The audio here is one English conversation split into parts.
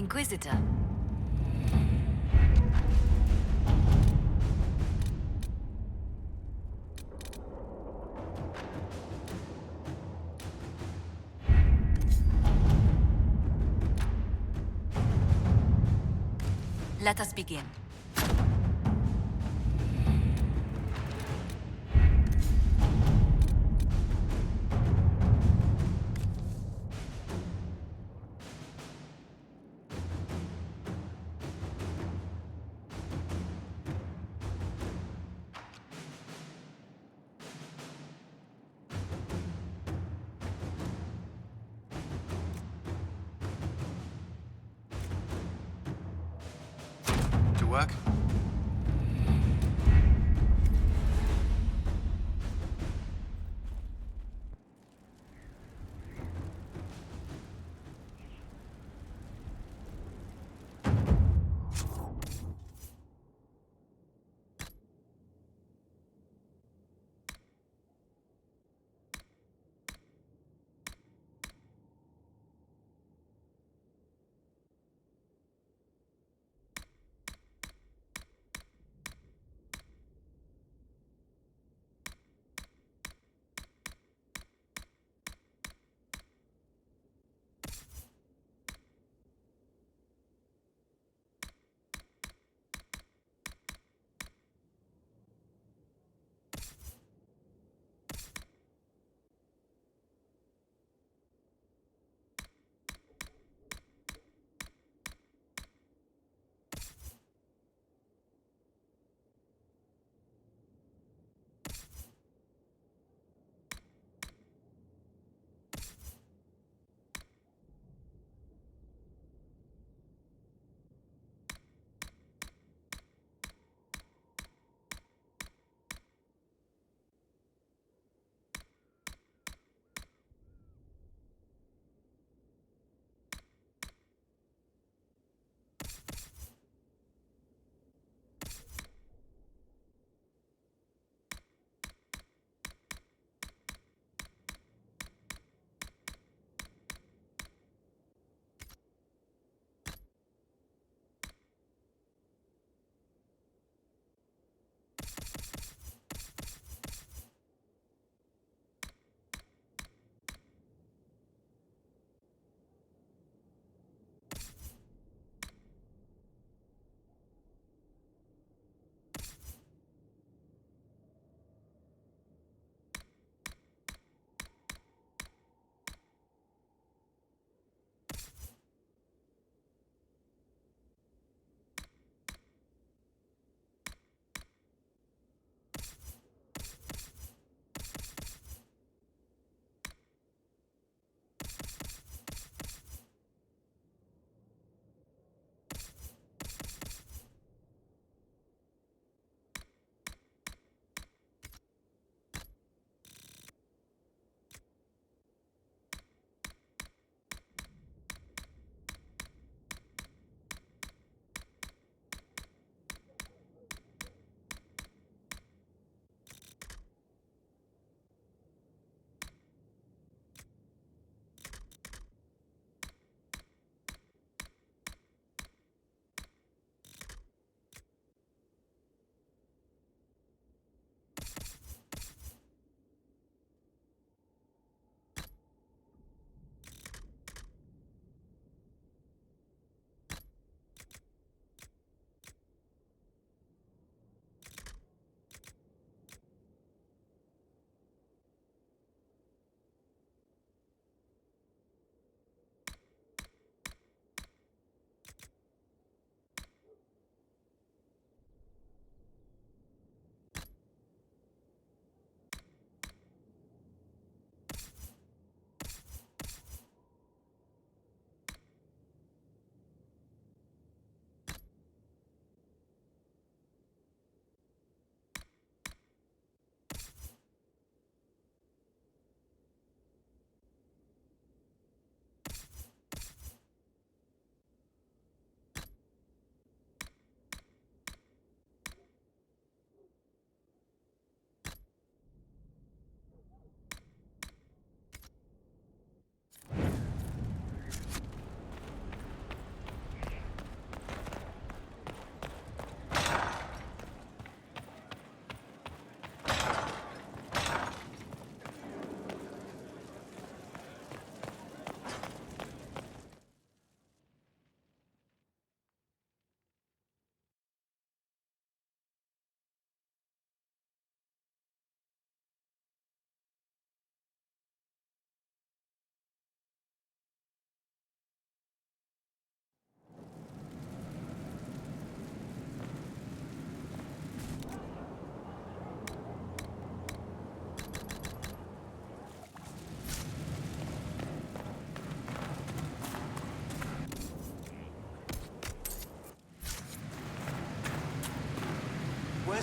Inquisitor. Let us begin. To work?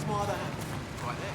my other hand? Right there.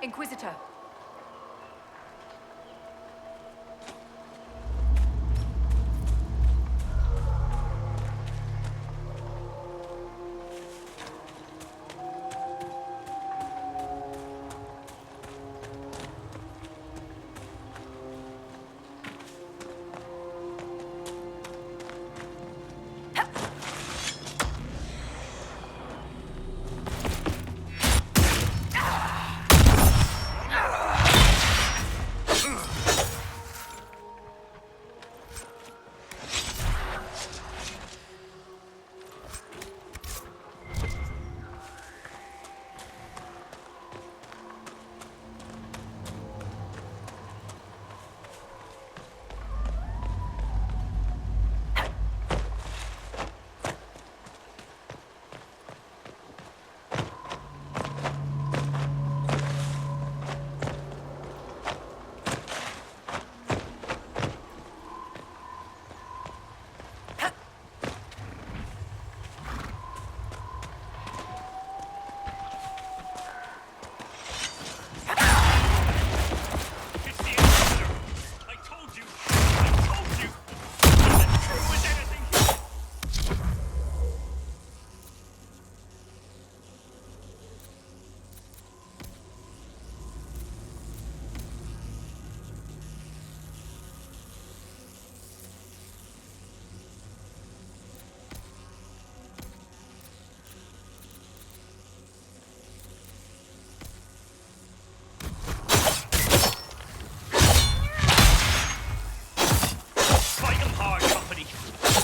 Inquisitor.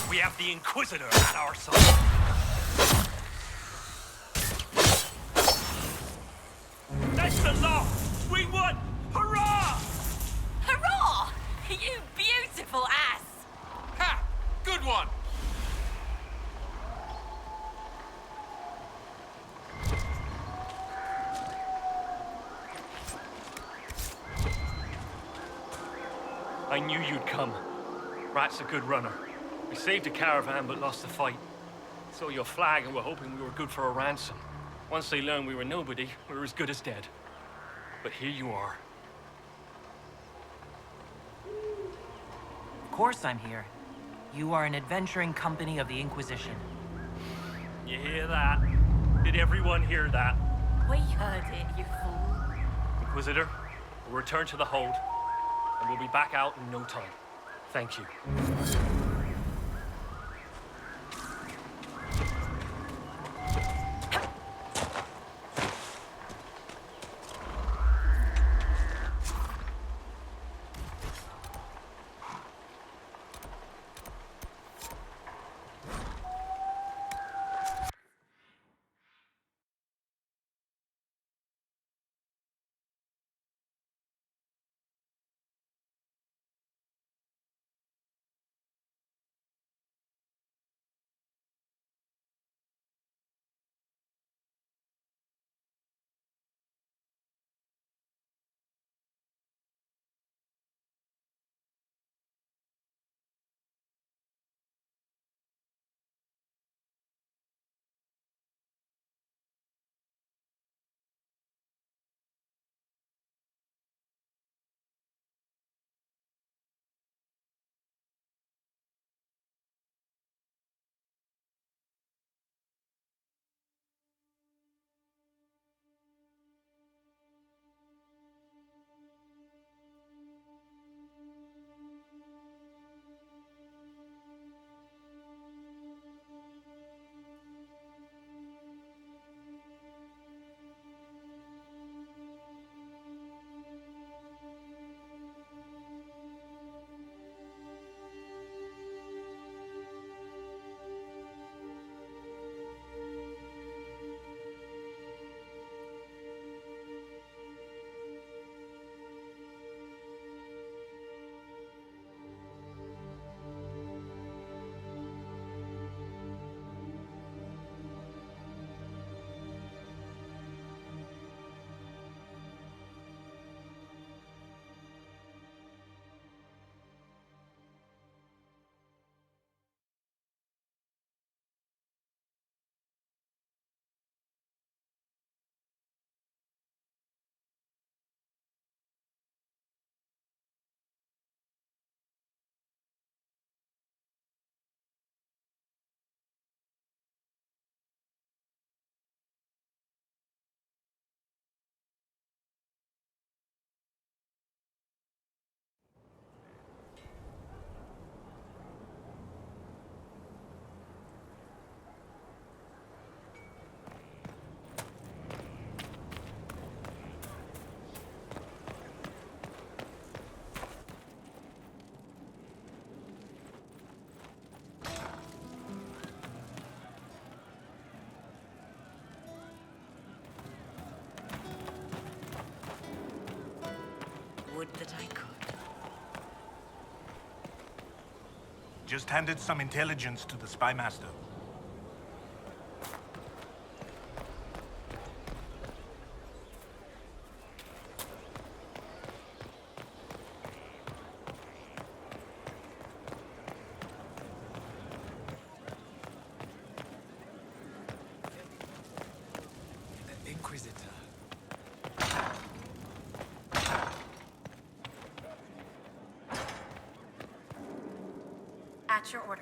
We have the Inquisitor at our side. That's the law! We won! Hurrah! Hurrah! You beautiful ass! Ha! Good one! I knew you'd come. Rat's a good runner. We saved a caravan but lost the fight. Saw your flag and were hoping we were good for a ransom. Once they learned we were nobody, we were as good as dead. But here you are. Of course I'm here. You are an adventuring company of the Inquisition. You hear that? Did everyone hear that? We heard it, you fool. Inquisitor, we'll return to the hold, and we'll be back out in no time. Thank you. Would that I could. Just handed some intelligence to the spy master. Inquisitor. At your order.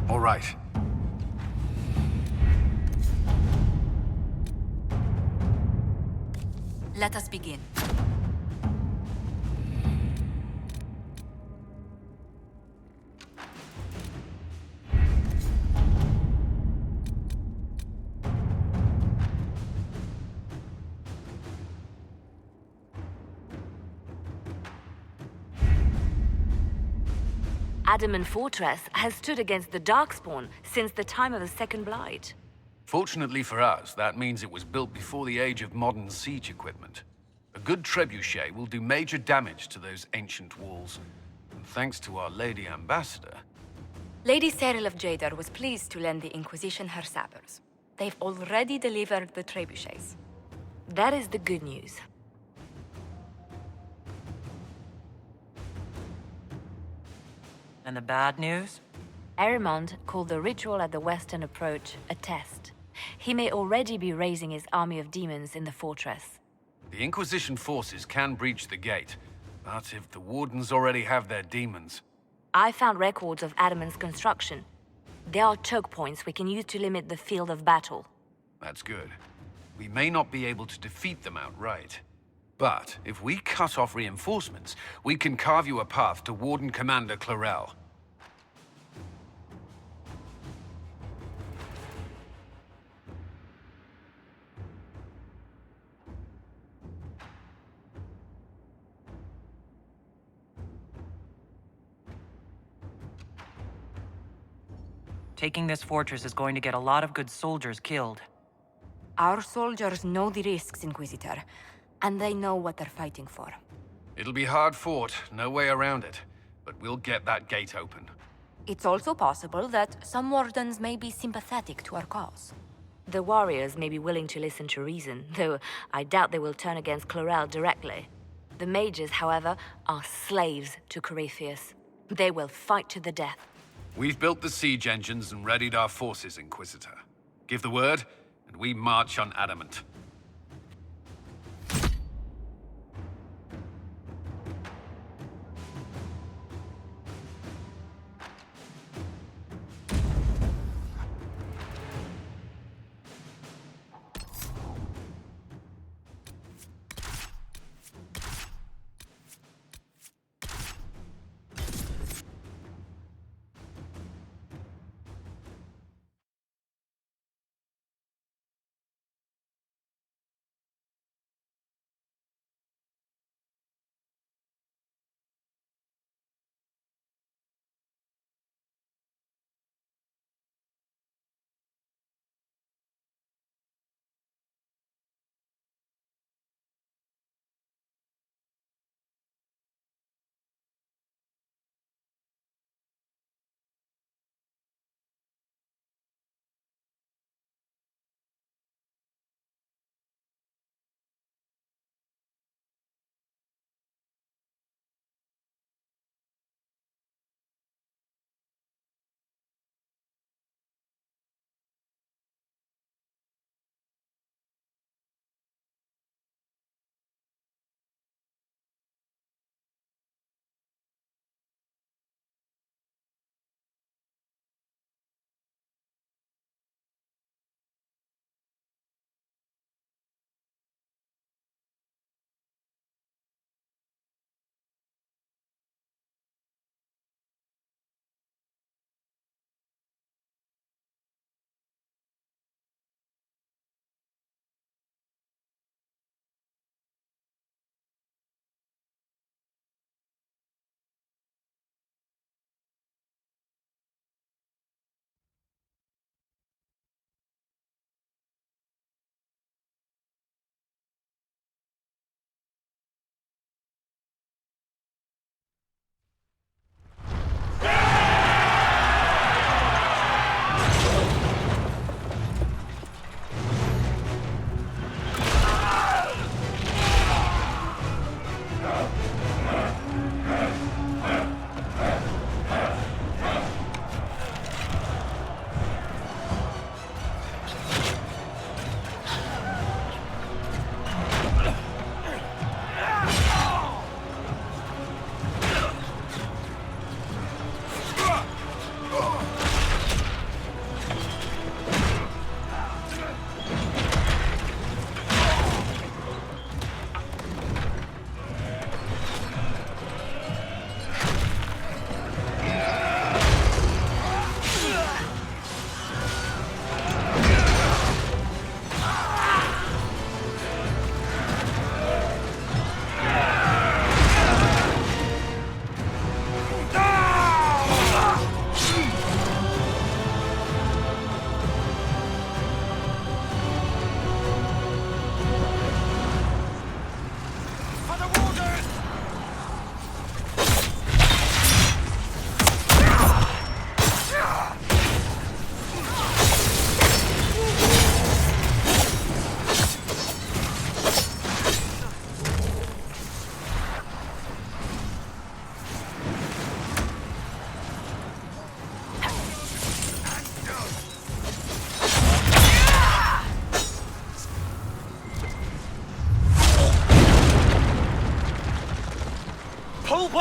All right. Let us begin. Adamant Fortress has stood against the Darkspawn since the time of the Second Blight. Fortunately for us, that means it was built before the age of modern siege equipment. A good trebuchet will do major damage to those ancient walls. And thanks to our Lady Ambassador... Lady Cyril of Jadar was pleased to lend the Inquisition her sabers. They've already delivered the trebuchets. That is the good news. And the bad news? Arimond called the ritual at the western approach a test. He may already be raising his army of demons in the fortress. The Inquisition forces can breach the gate, but if the Wardens already have their demons... I found records of Adamant's construction. There are choke points we can use to limit the field of battle. That's good. We may not be able to defeat them outright. But if we cut off reinforcements, we can carve you a path to Warden Commander Clarel. Taking this fortress is going to get a lot of good soldiers killed. Our soldiers know the risks, Inquisitor, and they know what they're fighting for. It'll be hard fought, no way around it. But we'll get that gate open. It's also possible that some Wardens may be sympathetic to our cause. The warriors may be willing to listen to reason, though I doubt they will turn against Clarel directly. The mages, however, are slaves to Corypheus. They will fight to the death. We've built the siege engines and readied our forces, Inquisitor. Give the word, and we march on Adamant.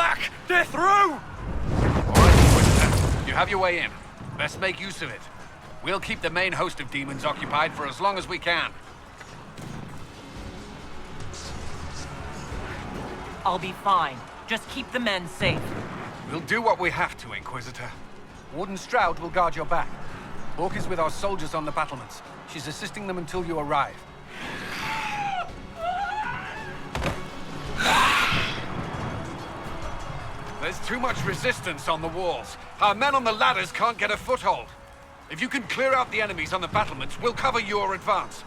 black! They're through! All right, Inquisitor. You have your way in. Best make use of it. We'll keep the main host of demons occupied for as long as we can. I'll be fine. Just keep the men safe. We'll do what we have to, Inquisitor. Warden Stroud will guard your back. Hawk is with our soldiers on the battlements. She's assisting them until you arrive. There's too much resistance on the walls. Our men on the ladders can't get a foothold. If you can clear out the enemies on the battlements, we'll cover your advance.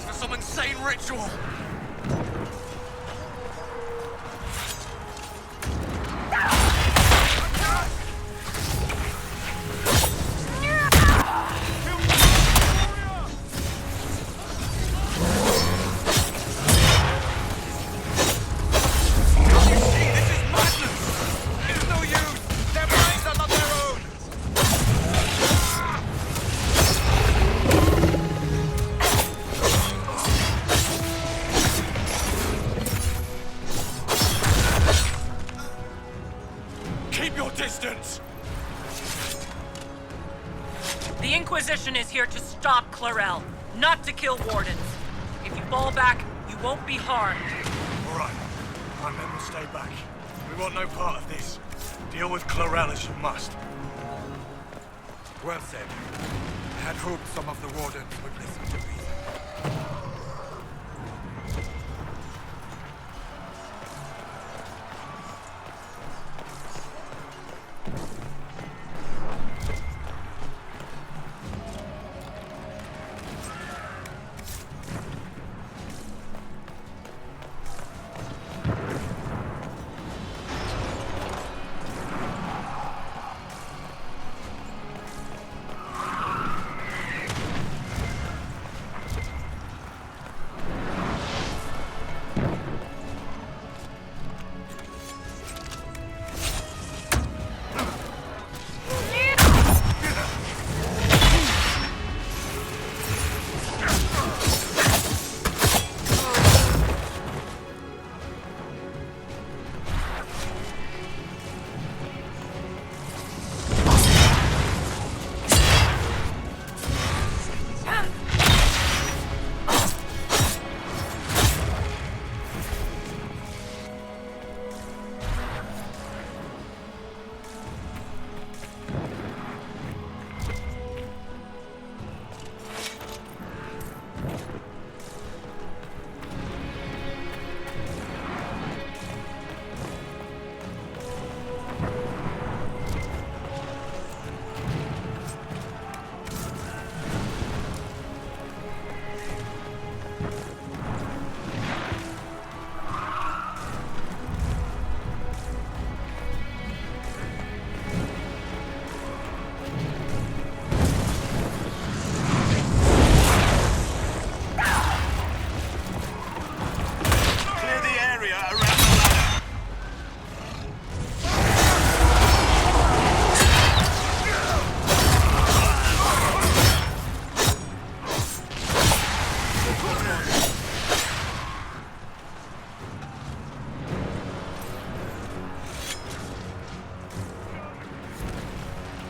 For some insane ritual! Keep your distance! The Inquisition is here to stop Clarel, not to kill wardens. If you fall back, you won't be harmed. All right. My men will stay back. We want no part of this. Deal with Clarel as you must. Well said. I had hoped some of the wardens would listen to reason.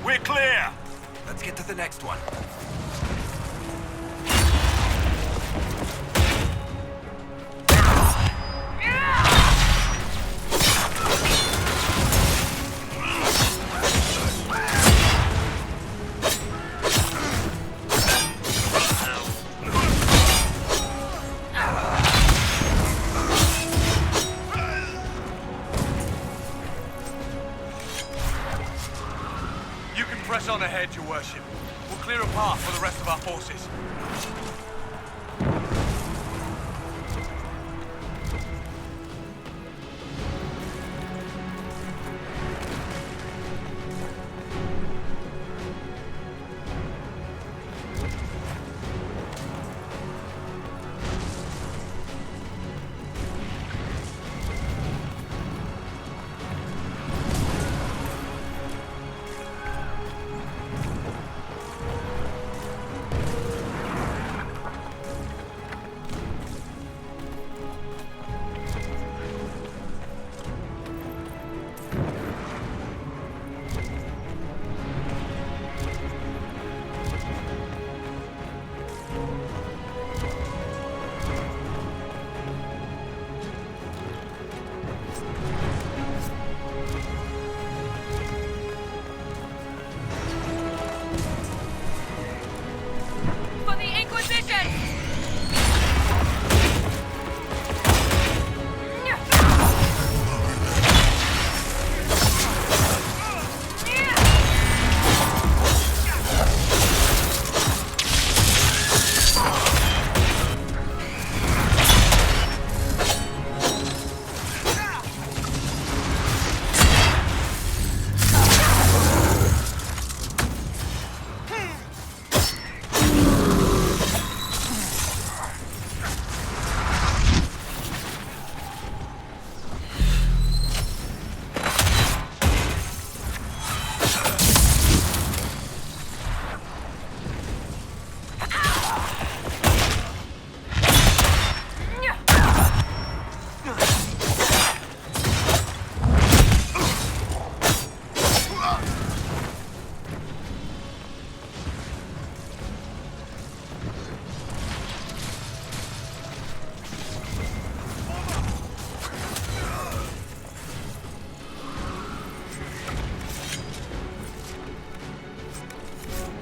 We're clear! Let's get to the next one. You can press on ahead, Your Worship. We'll clear a path for the rest of our forces. For the Inquisition!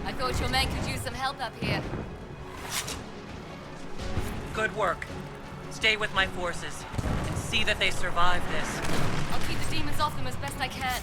I thought your men could use some help up here. Good work. Stay with my forces and see that they survive this. I'll keep the demons off them as best I can.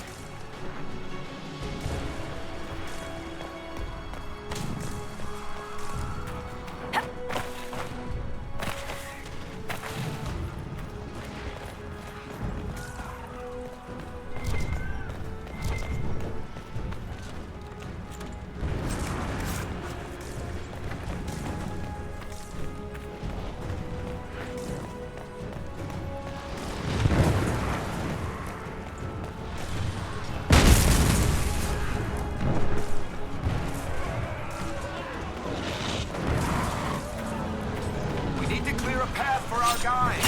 We need to clear a path for our guys.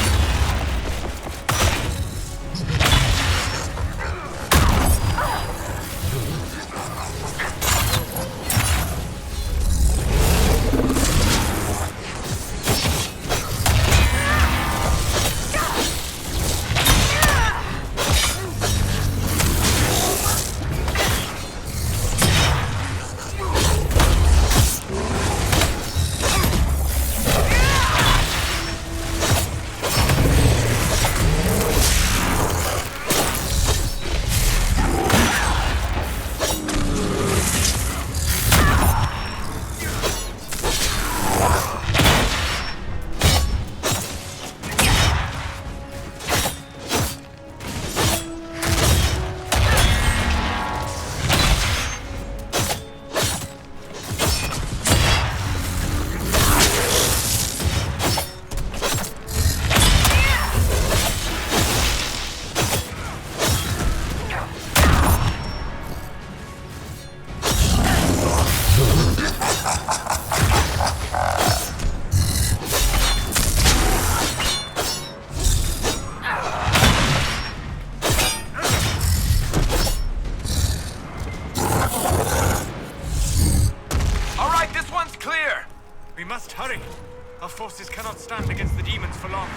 Our forces cannot stand against the demons for long.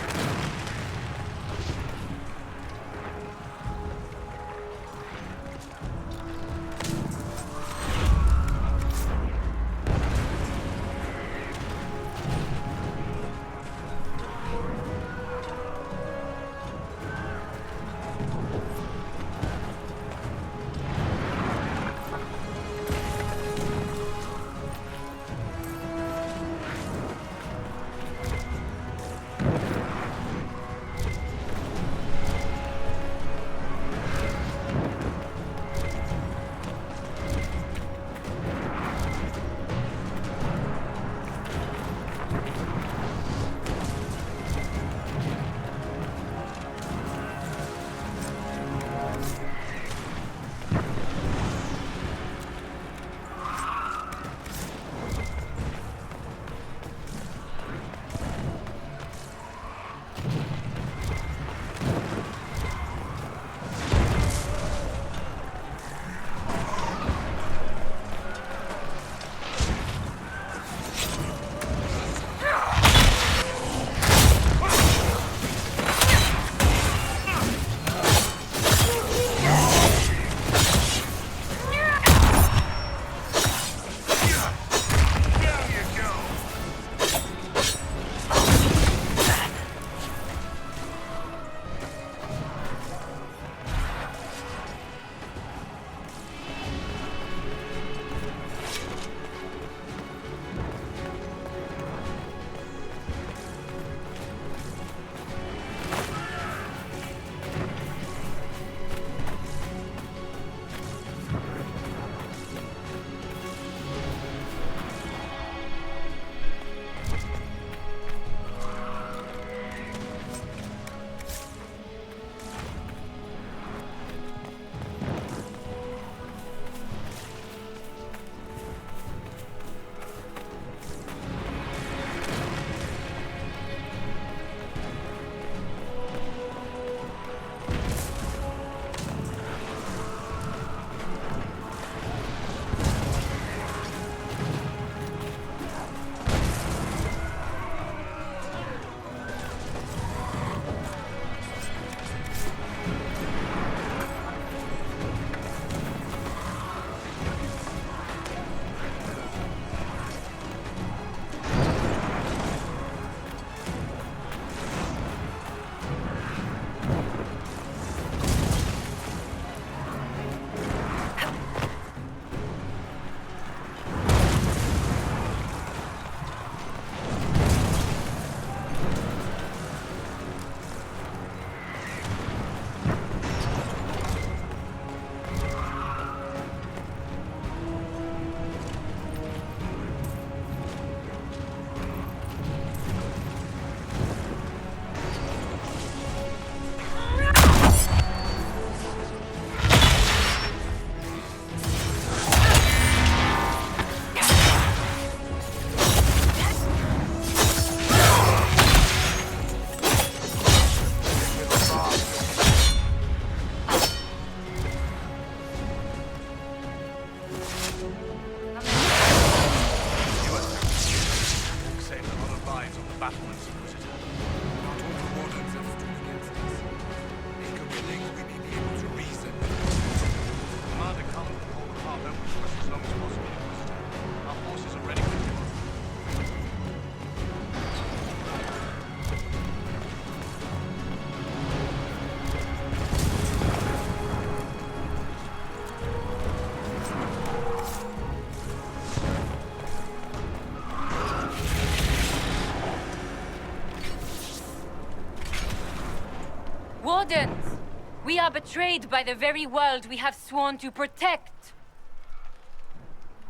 Wardens! We are betrayed by the very world we have sworn to protect.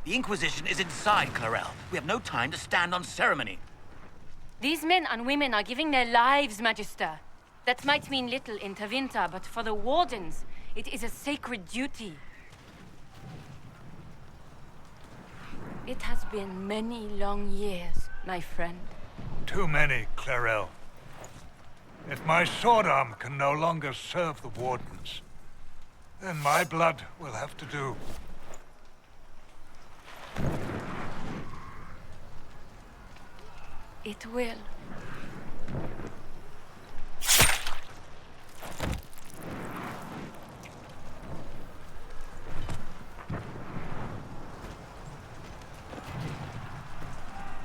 The Inquisition is inside, Clarel. We have no time to stand on ceremony. These men and women are giving their lives, Magister. That might mean little in Tavinta, but for the Wardens, it is a sacred duty. It has been many long years, my friend. Too many, Clarel. If my sword arm can no longer serve the Wardens, then my blood will have to do. It will.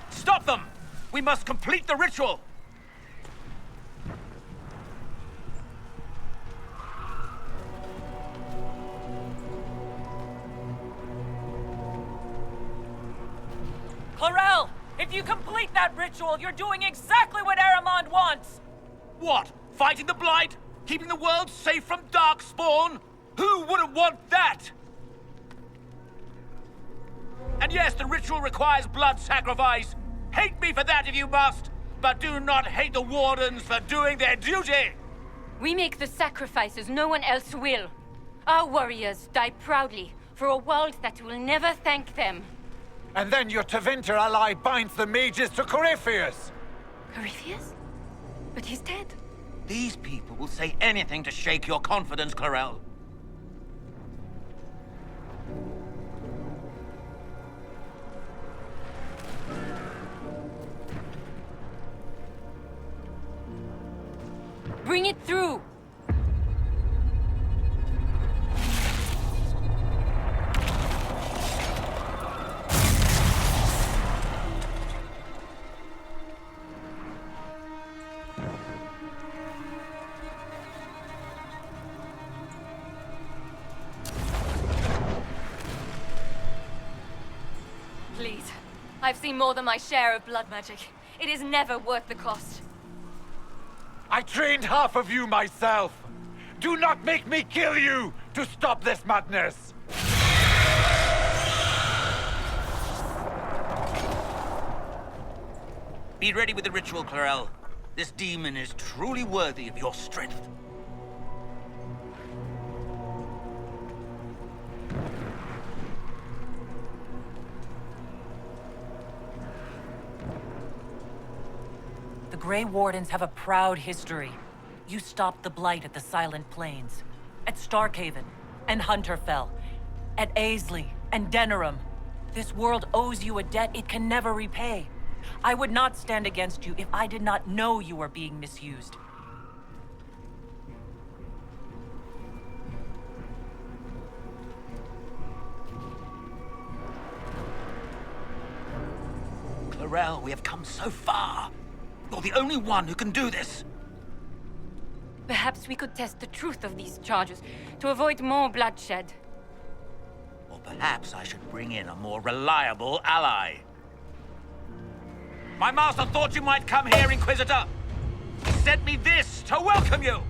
Stop them! We must complete the ritual! Clarel! If you complete that ritual, you're doing exactly what Aramond wants! What? Fighting the Blight? Keeping the world safe from Darkspawn? Who wouldn't want that? And yes, the ritual requires blood sacrifice. Hate me for that if you must, but do not hate the Wardens for doing their duty! We make the sacrifices no one else will. Our warriors die proudly for a world that will never thank them. And then your Tevinter ally binds the mages to Corypheus! Corypheus? But he's dead. These people will say anything to shake your confidence, Clarel. Bring it through! Please. I've seen more than my share of blood magic. It is never worth the cost. I trained half of you myself! Do not make me kill you to stop this madness! Be ready with the ritual, Clarel. This demon is truly worthy of your strength. The Grey Wardens have a proud history. You stopped the Blight at the Silent Plains, at Starkhaven, and Hunterfell, at Aisley, and Denerim. This world owes you a debt it can never repay. I would not stand against you if I did not know you were being misused. Clarel, we have come so far. You're the only one who can do this. Perhaps we could test the truth of these charges to avoid more bloodshed. Or perhaps I should bring in a more reliable ally. My master thought you might come here, Inquisitor. He sent me this to welcome you.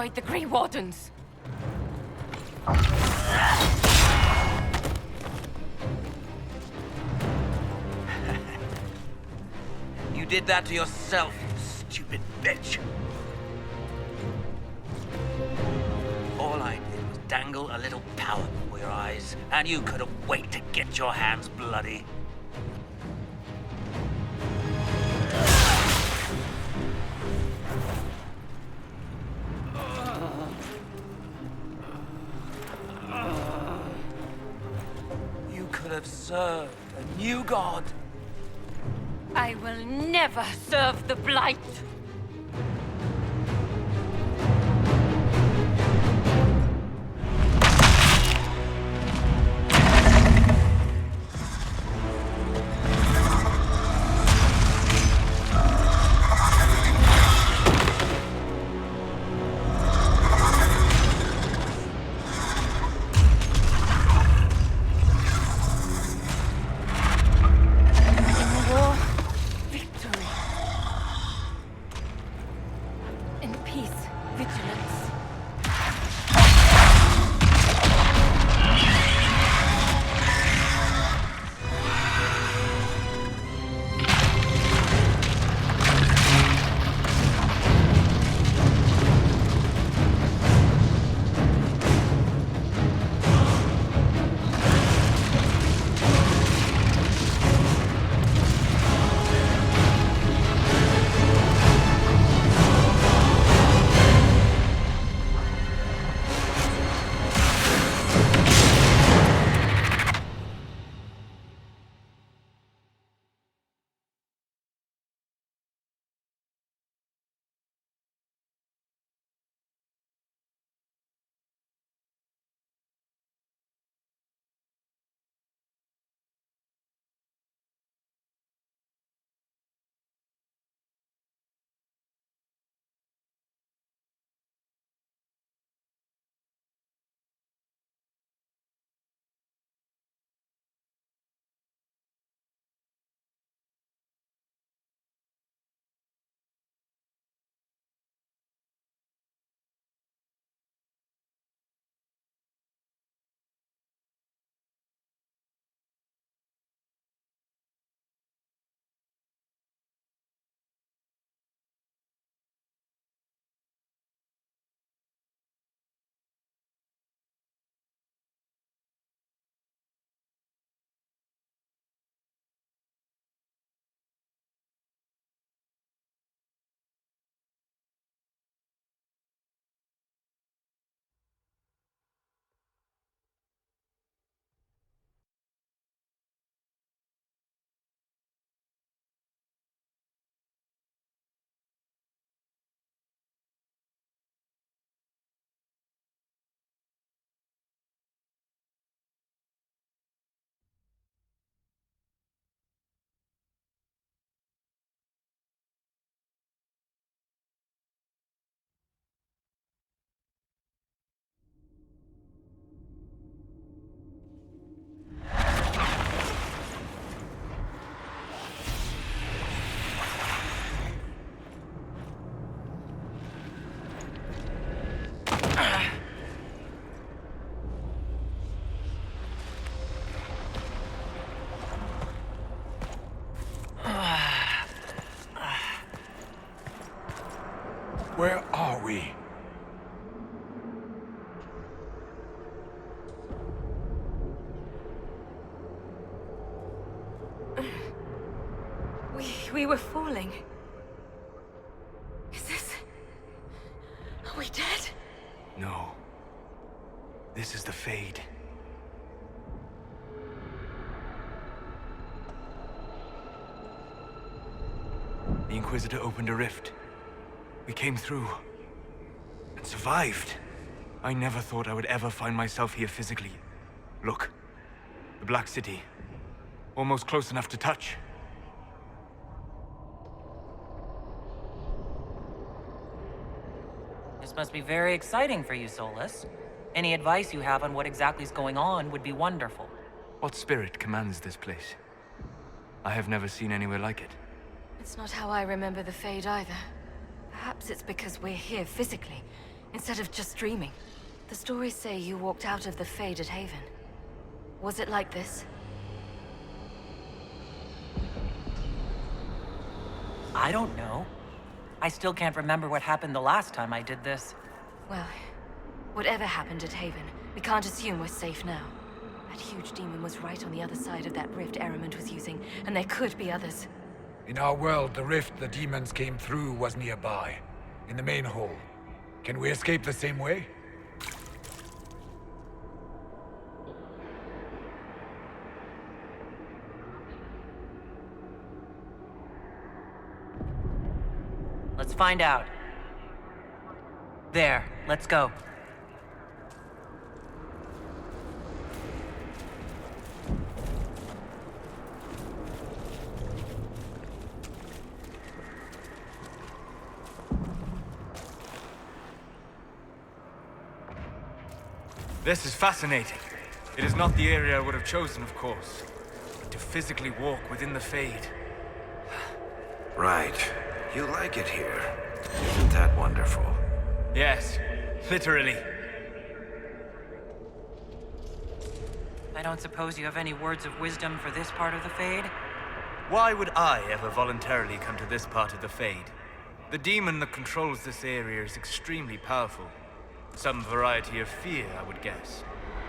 destroyed the Grey Wardens. You did that to yourself, you stupid bitch. All I did was dangle a little power before your eyes, and you couldn't wait to get your hands bloody. You could have served a new god. I will never serve the Blight. Where are we? We were falling. Is this... Are we dead? No. This is the Fade. The Inquisitor opened a rift. We came through. And survived. I never thought I would ever find myself here physically. Look. The Black City. Almost close enough to touch. This must be very exciting for you, Solus. Any advice you have on what exactly is going on would be wonderful. What spirit commands this place? I have never seen anywhere like it. It's not how I remember the Fade either. Perhaps it's because we're here physically. instead of just dreaming. The stories say you walked out of the Fade at Haven. Was it like this? I don't know. I still can't remember what happened the last time I did this. Well, whatever happened at Haven, we can't assume we're safe now. That huge demon was right on the other side of that rift Eramond was using, and there could be others. In our world, the rift the demons came through was nearby, in the main hall. Can we escape the same way? Let's find out. There, let's go. This is fascinating. It is not the area I would have chosen, of course. But to physically walk within the Fade. Right. You like it here. Isn't that wonderful? Yes, literally. I don't suppose you have any words of wisdom for this part of the Fade? Why would I ever voluntarily come to this part of the Fade? The demon that controls this area is extremely powerful. Some variety of fear, I would guess.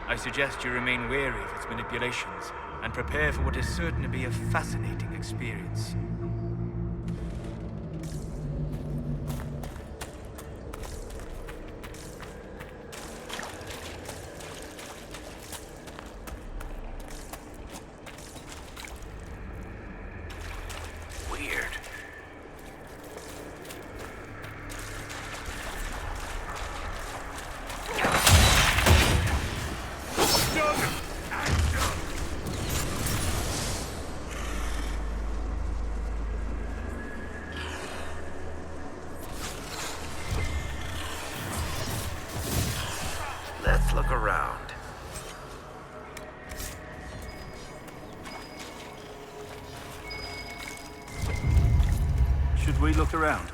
I suggest you remain wary of its manipulations, and prepare for what is certain to be a fascinating experience. Weird. Let's look around. Should we look around?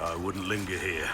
I wouldn't linger here.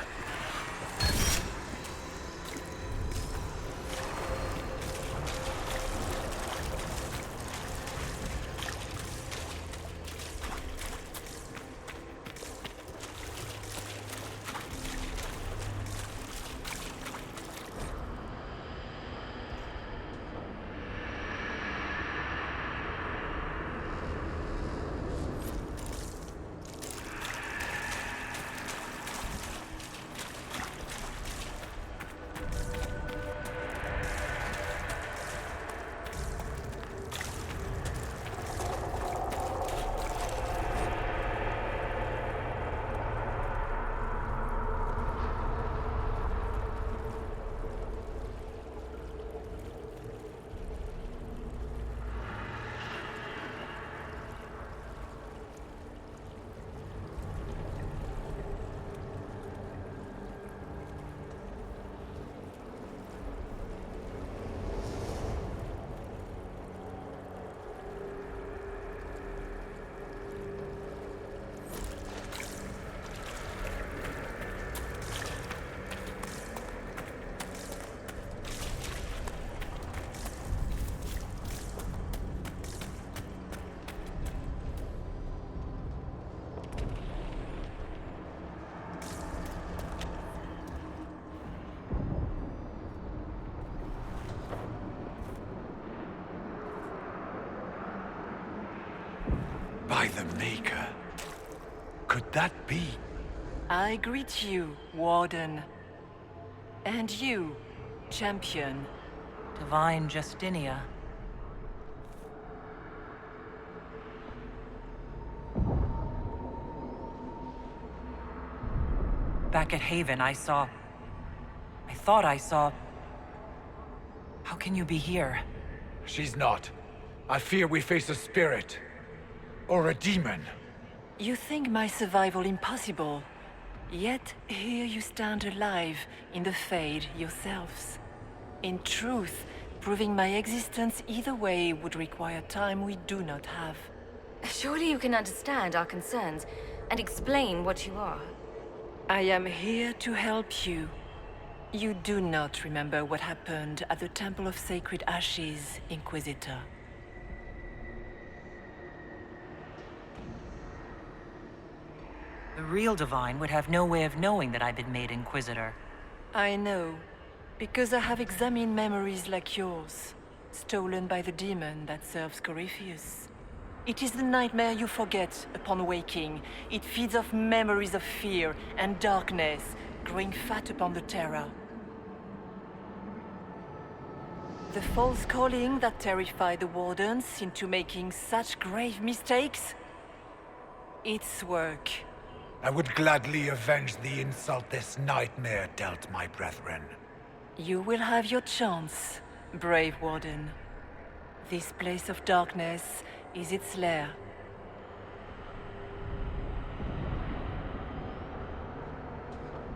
By the Maker. Could that be? I greet you, Warden. And you, Champion. Divine Justinia. Back at Haven, I thought I saw... How can you be here? She's not. I fear we face a spirit. Or a demon. You think my survival impossible. Yet here you stand alive in the Fade yourselves. In truth, proving my existence either way would require time we do not have. Surely you can understand our concerns and explain what you are. I am here to help you. You do not remember what happened at the Temple of Sacred Ashes, Inquisitor. The real Divine would have no way of knowing that I've been made Inquisitor. I know, because I have examined memories like yours, stolen by the demon that serves Corypheus. It is the nightmare you forget upon waking. It feeds off memories of fear and darkness, growing fat upon the terror. The false calling that terrified the Wardens into making such grave mistakes? Its work. I would gladly avenge the insult this nightmare dealt my brethren. You will have your chance, brave Warden. This place of darkness is its lair.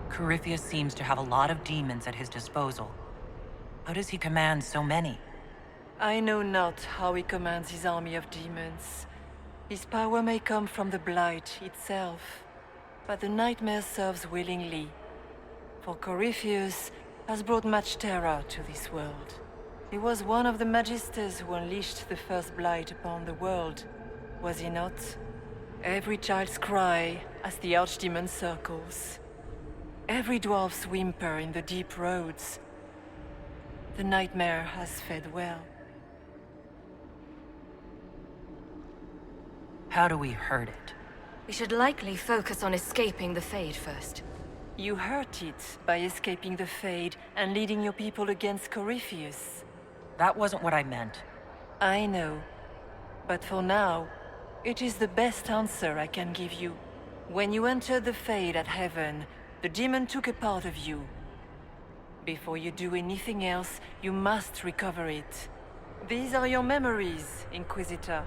Corypheus seems to have a lot of demons at his disposal. How does he command so many? I know not how he commands his army of demons. His power may come from the Blight itself, but the nightmare serves willingly. For Corypheus has brought much terror to this world. He was one of the Magisters who unleashed the first Blight upon the world, was he not? Every child's cry as the Archdemon circles. Every dwarf's whimper in the deep roads. The nightmare has fed well. How do we hurt it? We should likely focus on escaping the Fade first. You hurt it by escaping the Fade and leading your people against Corypheus. That wasn't what I meant. I know. But for now, it is the best answer I can give you. When you entered the Fade at Heaven, the demon took a part of you. Before you do anything else, you must recover it. These are your memories, Inquisitor.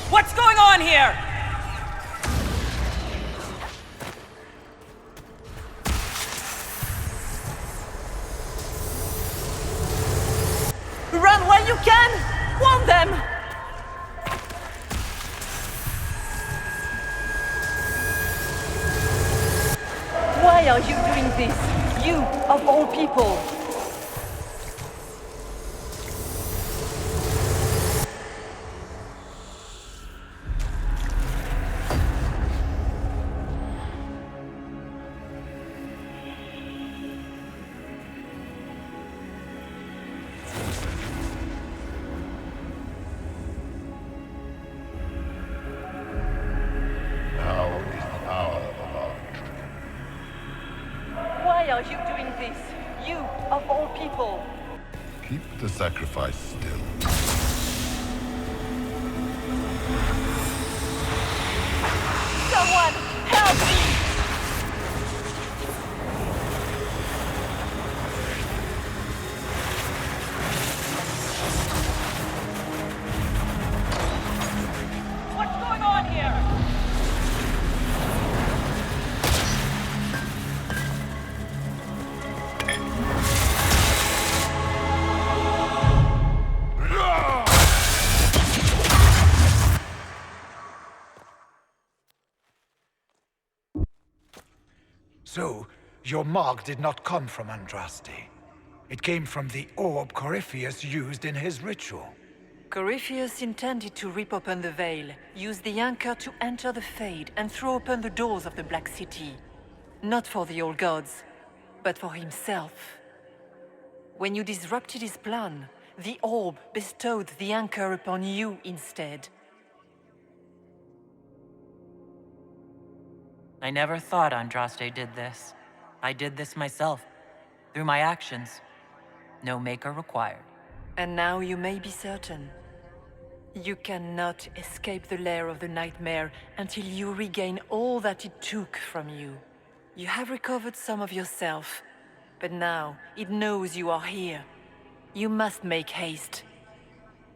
What's going on here? Run when you can! Warn them! Why are you doing this? You, of all people! Why are you doing this? You, of all people! Keep the sacrifice still. Someone, help me! What's going on here? So, your mark did not come from Andraste. It came from the orb Corypheus used in his ritual. Corypheus intended to rip open the veil, use the anchor to enter the Fade, and throw open the doors of the Black City. Not for the old gods, but for himself. When you disrupted his plan, the orb bestowed the anchor upon you instead. I never thought Andraste did this. I did this myself, through my actions. No maker required. And now you may be certain. You cannot escape the lair of the nightmare until you regain all that it took from you. You have recovered some of yourself, but now it knows you are here. You must make haste.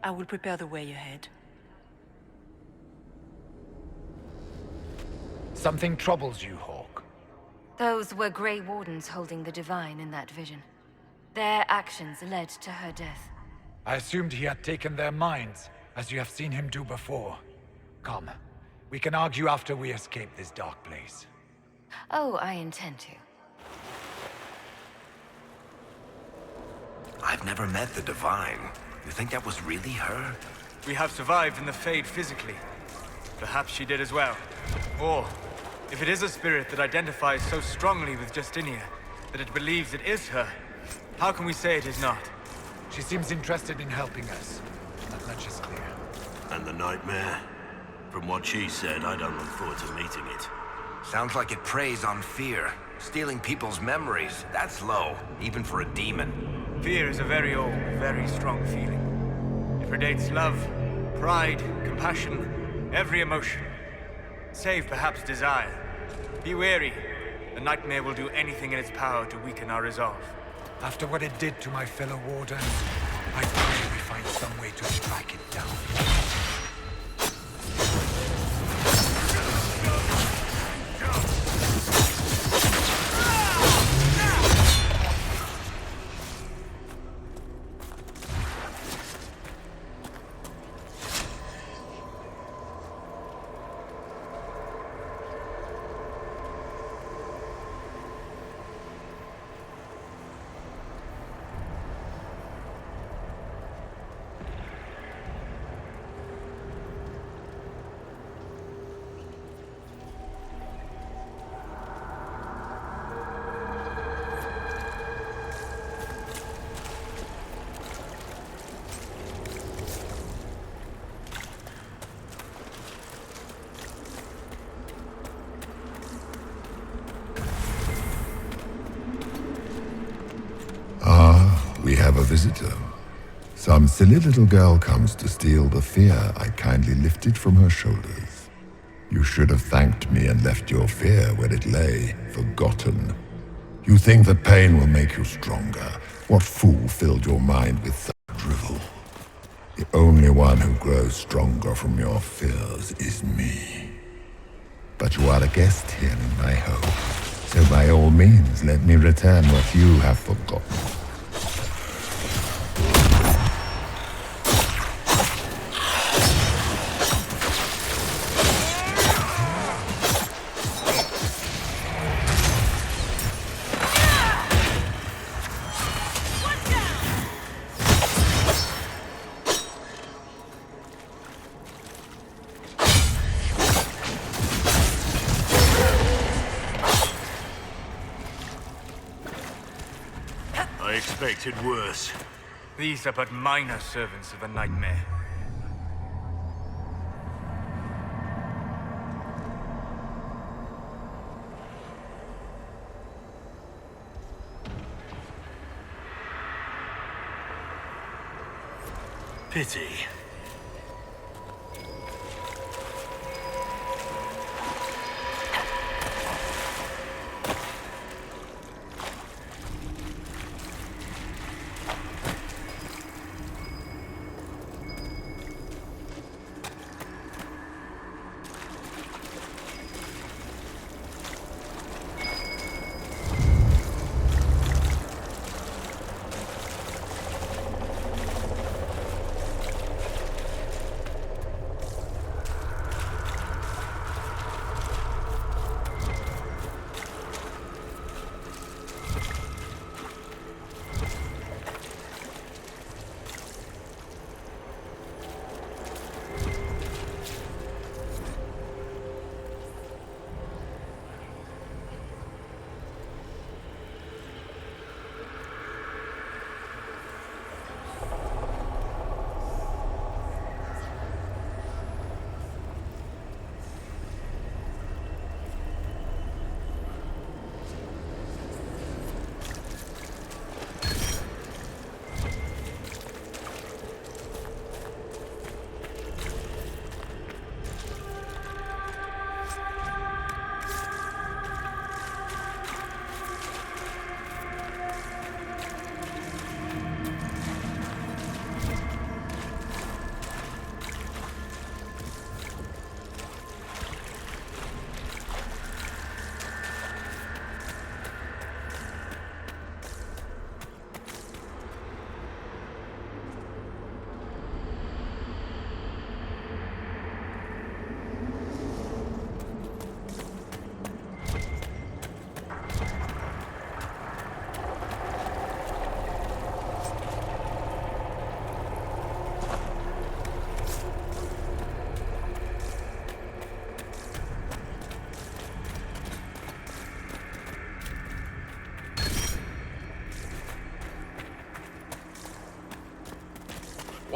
I will prepare the way ahead. Something troubles you, Hawk. Those were Grey Wardens holding the Divine in that vision. Their actions led to her death. I assumed he had taken their minds, as you have seen him do before. Come, we can argue after we escape this dark place. Oh, I intend to. I've never met the Divine. You think that was really her? We have survived in the Fade physically. Perhaps she did as well. Or, if it is a spirit that identifies so strongly with Justinia that it believes it is her, how can we say it is not? She seems interested in helping us. That much is clear. And the nightmare? From what she said, I don't look forward to meeting it. Sounds like it preys on fear. Stealing people's memories. That's low, even for a demon. Fear is a very old, very strong feeling. It predates love, pride, compassion, every emotion. Save perhaps desire. Be wary. The nightmare will do anything in its power to weaken our resolve. After what it did to my fellow wardens, I pray we find some way to track it down. We have a visitor. Some silly little girl comes to steal the fear I kindly lifted from her shoulders. You should have thanked me and left your fear where it lay, forgotten. You think that pain will make you stronger. What fool filled your mind with such drivel? The only one who grows stronger from your fears is me. But you are a guest here in my home, so by all means let me return what you have forgotten. I expected worse. These are but minor servants of the nightmare. Pity.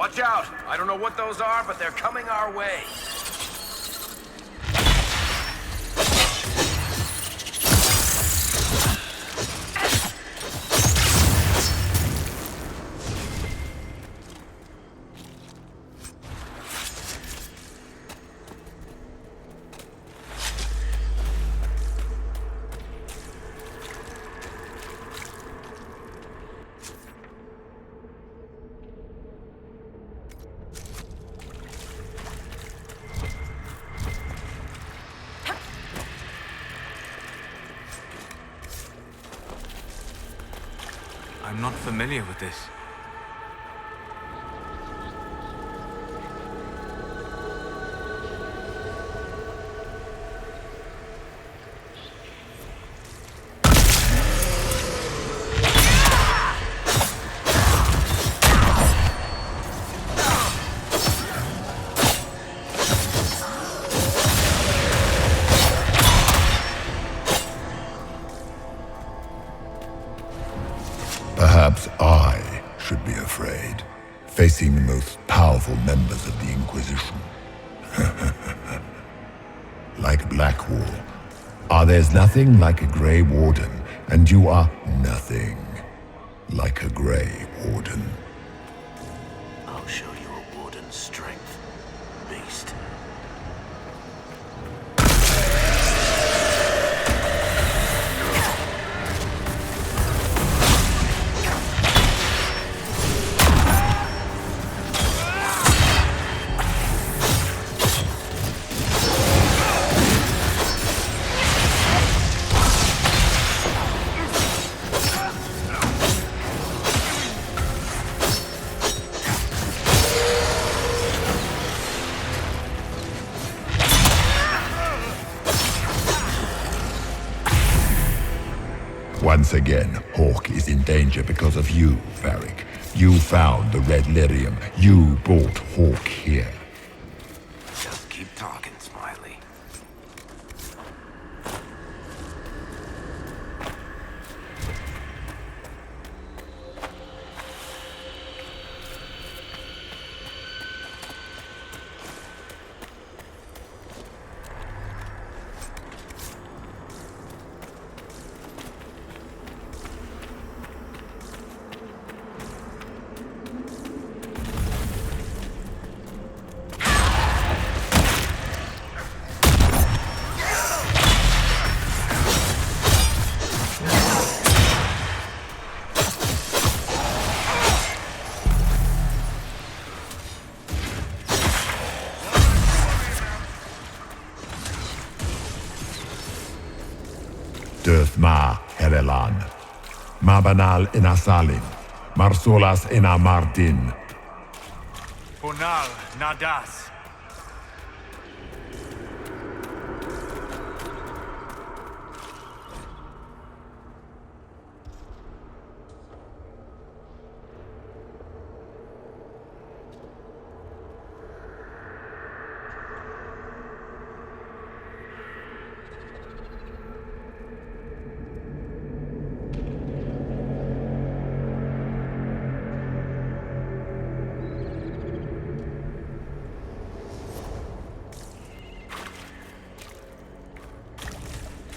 Watch out! I don't know what those are, but they're coming our way. I'm not familiar with this. Perhaps I should be afraid, facing the most powerful members of the Inquisition. Like Blackwall. There's nothing like a Grey Warden, and you are nothing like a Grey Warden. I'll show you a warden's strength, beast. Once again, Hawk is in danger because of you, Varric. You found the Red Lyrium. You brought Hawk here. Just keep talking, Smiley. Döth ma Herelan, Mabanal Inasalim, Marsolas Ina Mardin. Bonal Nadas.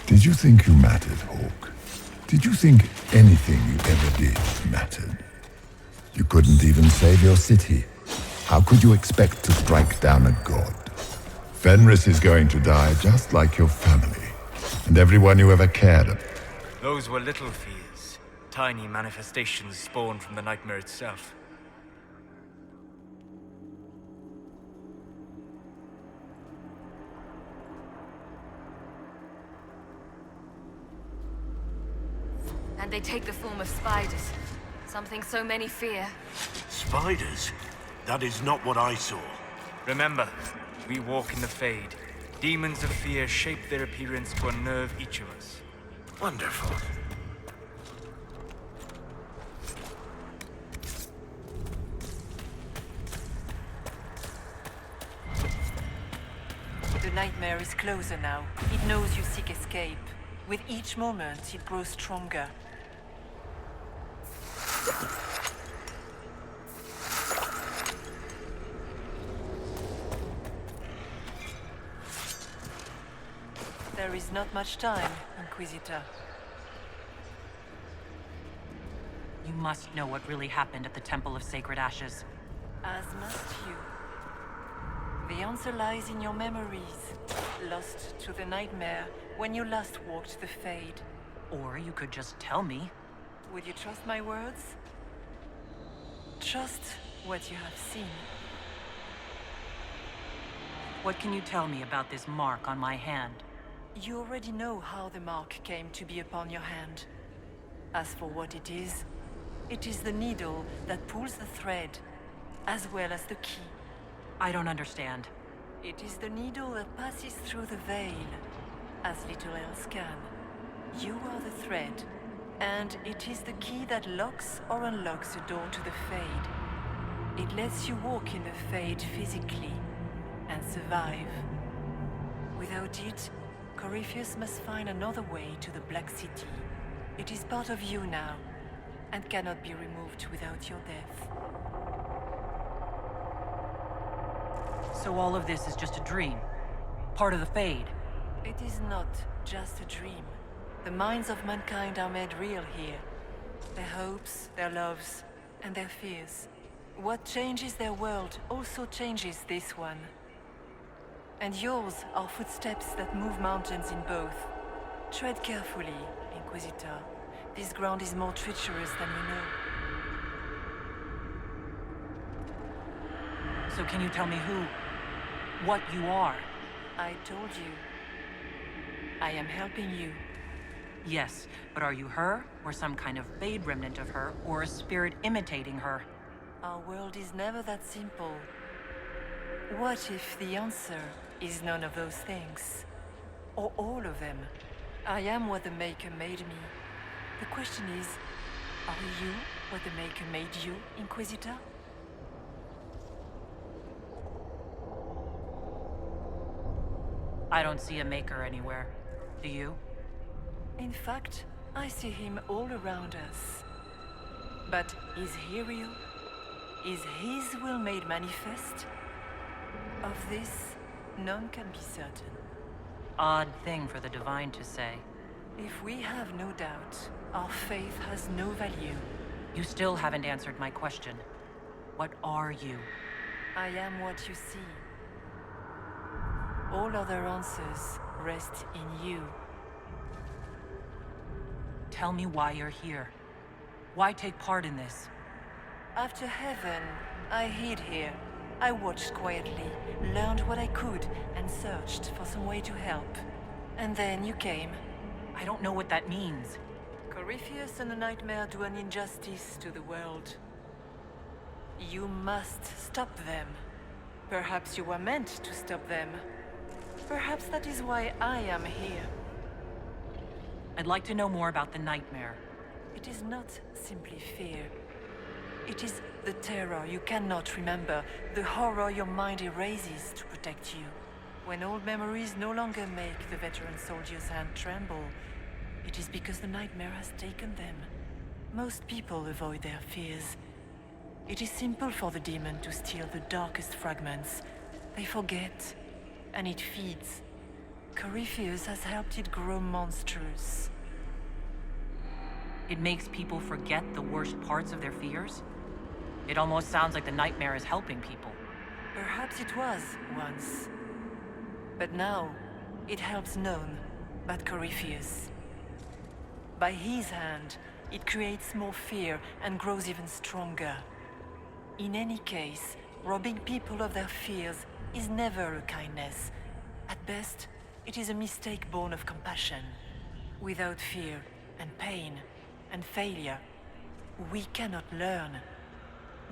Did you think you mattered, Hawk? Did you think anything you ever did mattered? You couldn't even save your city. How could you expect to strike down a god? Fenris is going to die just like your family, and everyone you ever cared about. Those were little fears. Tiny manifestations spawned from the nightmare itself. And they take the form of spiders. Something so many fear. Spiders? That is not what I saw. Remember, we walk in the Fade. Demons of fear shape their appearance to unnerve each of us. Wonderful. The nightmare is closer now. It knows you seek escape. With each moment, it grows stronger. There is not much time, Inquisitor. You must know what really happened at the Temple of Sacred Ashes. As must you. The answer lies in your memories, lost to the nightmare when you last walked the Fade. Or you could just tell me. Would you trust my words? Trust what you have seen. What can you tell me about this mark on my hand? You already know how the mark came to be upon your hand. As for what it is the needle that pulls the thread, as well as the key. I don't understand. It is the needle that passes through the veil, as little else can. You are the thread, and it is the key that locks or unlocks the door to the Fade. It lets you walk in the Fade physically, and survive. Without it, Corypheus must find another way to the Black City. It is part of you now, and cannot be removed without your death. So all of this is just a dream? Part of the Fade? It is not just a dream. The minds of mankind are made real here. Their hopes, their loves, and their fears. What changes their world also changes this one. And yours are footsteps that move mountains in both. Tread carefully, Inquisitor. This ground is more treacherous than you know. So can you tell me what you are? I told you. I am helping you. Yes, but are you her, or some kind of Fade remnant of her, or a spirit imitating her? Our world is never that simple. What if the answer is none of those things? Or all of them? I am what the Maker made me. The question is, are you what the Maker made you, Inquisitor? I don't see a Maker anywhere. Do you? In fact, I see him all around us. But is he real? Is his will made manifest? Of this, none can be certain. Odd thing for the Divine to say. If we have no doubt, our faith has no value. You still haven't answered my question. What are you? I am what you see. All other answers rest in you. Tell me why you're here. Why take part in this? After heaven, I hid here. I watched quietly, learned what I could, and searched for some way to help. And then you came. I don't know what that means. Corypheus and the Nightmare do an injustice to the world. You must stop them. Perhaps you were meant to stop them. Perhaps that is why I am here. I'd like to know more about the Nightmare. It is not simply fear. It is the terror you cannot remember, the horror your mind erases to protect you. When old memories no longer make the veteran soldier's hand tremble, it is because the Nightmare has taken them. Most people avoid their fears. It is simple for the demon to steal the darkest fragments. They forget, and it feeds. Corypheus has helped it grow monstrous. It makes people forget the worst parts of their fears? It almost sounds like the Nightmare is helping people. Perhaps it was, once. But now, it helps none but Corypheus. By his hand, it creates more fear and grows even stronger. In any case, robbing people of their fears is never a kindness. At best, it is a mistake born of compassion. Without fear and pain and failure, we cannot learn.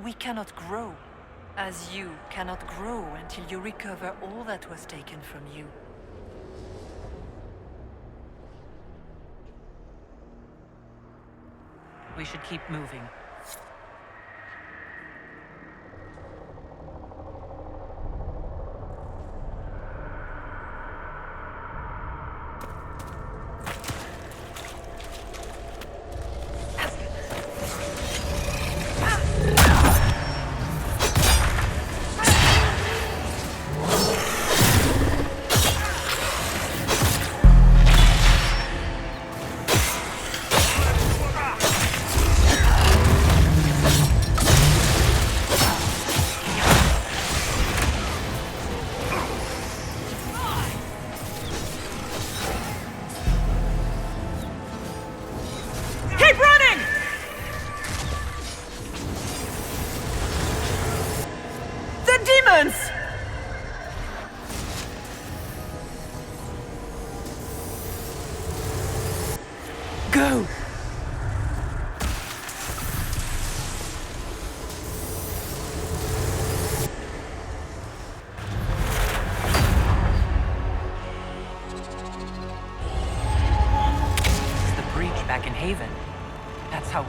We cannot grow, as you cannot grow until you recover all that was taken from you. We should keep moving. Haven. That's how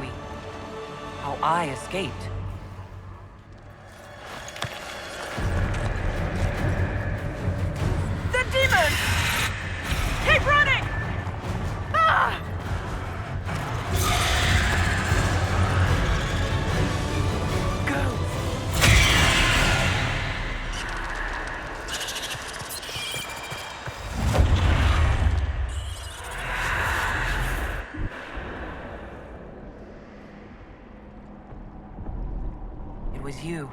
I escaped. The demon! Keep running! Ah! It was you.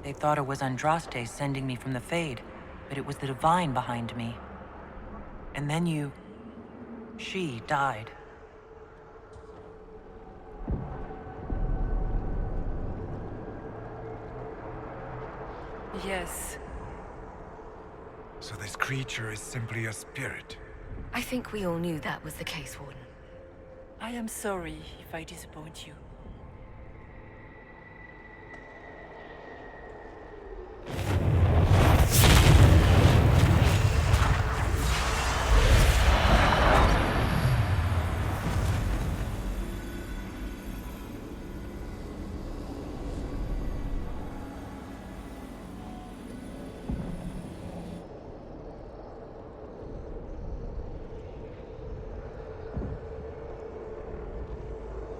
They thought it was Andraste sending me from the Fade, but it was the Divine behind me. And then she died. Yes. So this creature is simply a spirit. I think we all knew that was the case, Warden. I am sorry if I disappoint you.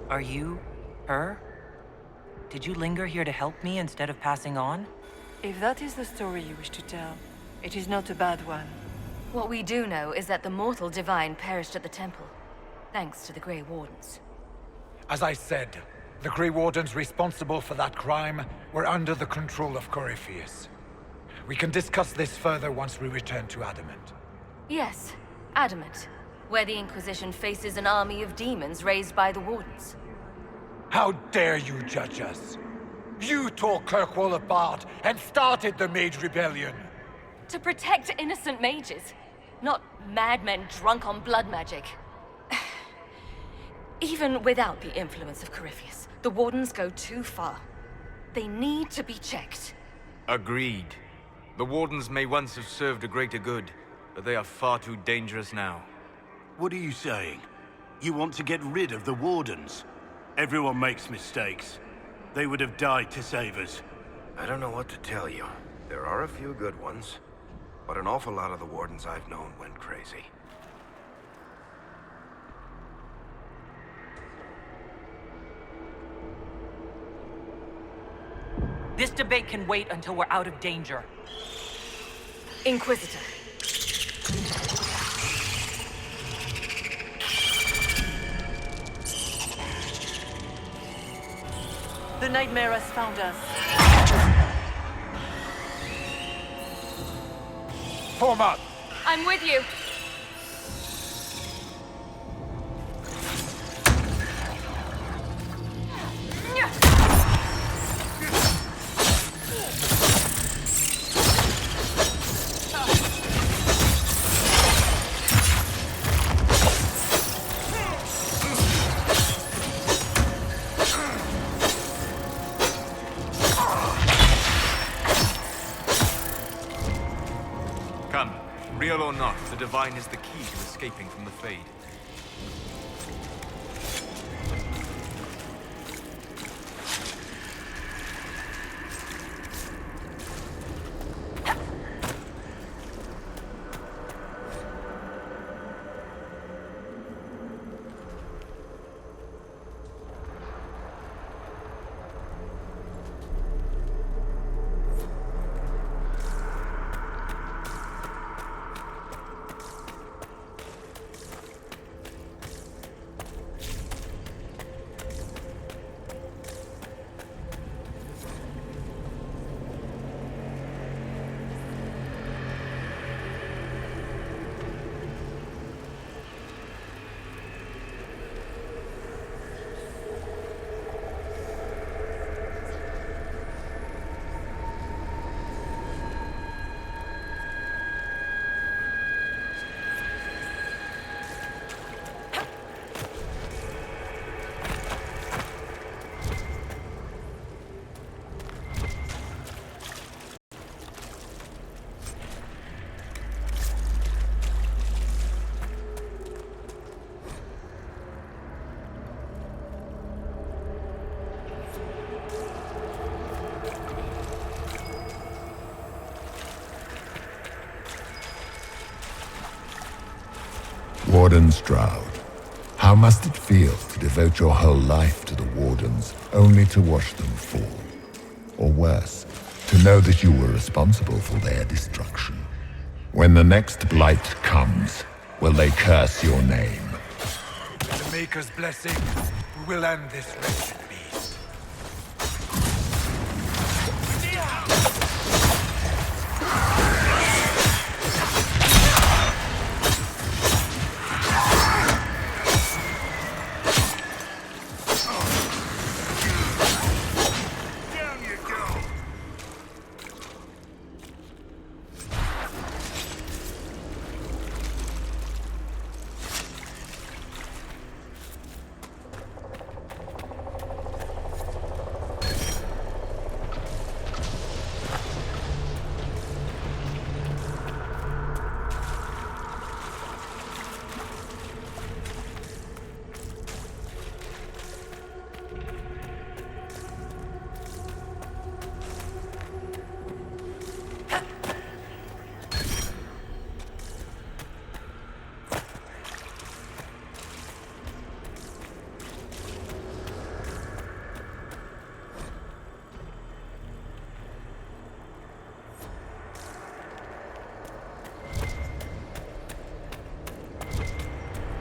Are you her? Did you linger here to help me instead of passing on? If that is the story you wish to tell, it is not a bad one. What we do know is that the mortal divine perished at the temple, thanks to the Grey Wardens. As I said, the Grey Wardens responsible for that crime were under the control of Corypheus. We can discuss this further once we return to Adamant. Yes, Adamant, where the Inquisition faces an army of demons raised by the Wardens. How dare you judge us? You tore Kirkwall apart and started the Mage Rebellion! To protect innocent mages, not madmen drunk on blood magic. Even without the influence of Corypheus, the Wardens go too far. They need to be checked. Agreed. The Wardens may once have served a greater good, but they are far too dangerous now. What are you saying? You want to get rid of the Wardens? Everyone makes mistakes. They would have died to save us. I don't know what to tell you. There are a few good ones, but an awful lot of the Wardens I've known went crazy. This debate can wait until we're out of danger. Inquisitor. The nightmare has found us. Form up! I'm with you. Real or not, the Divine is the key to escaping from the Fade. Warden Stroud, how must it feel to devote your whole life to the Wardens, only to watch them fall? Or worse, to know that you were responsible for their destruction? When the next blight comes, will they curse your name? With the Maker's blessing, we will end this wretched beast.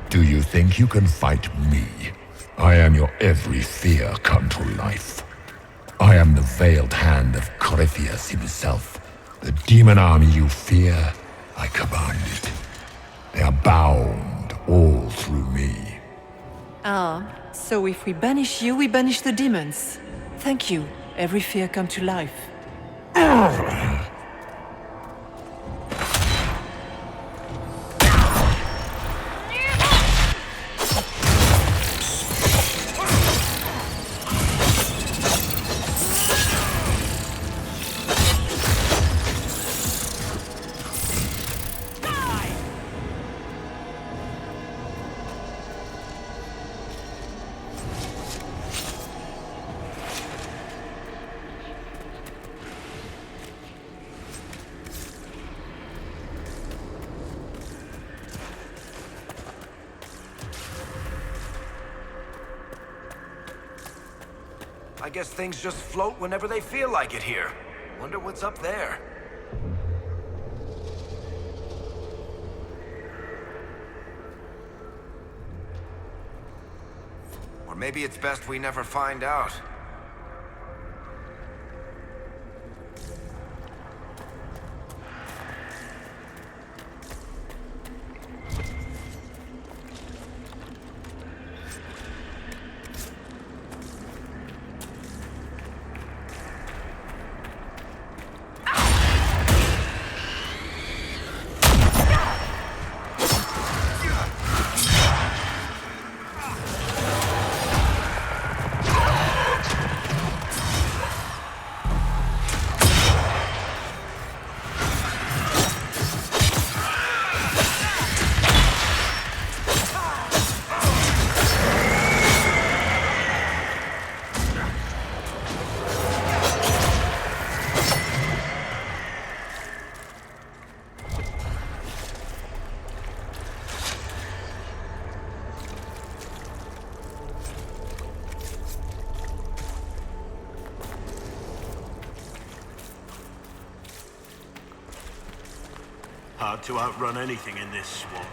Do you think you can fight me? I am your every fear come to life. I am the veiled hand of Corypheus himself. The demon army you fear, I command it. They are bound all through me. Ah, so if we banish you, we banish the demons. Thank you. Every fear come to life. I guess things just float whenever they feel like it here. Wonder what's up there. Or maybe it's best we never find out. Hard to outrun anything in this swamp.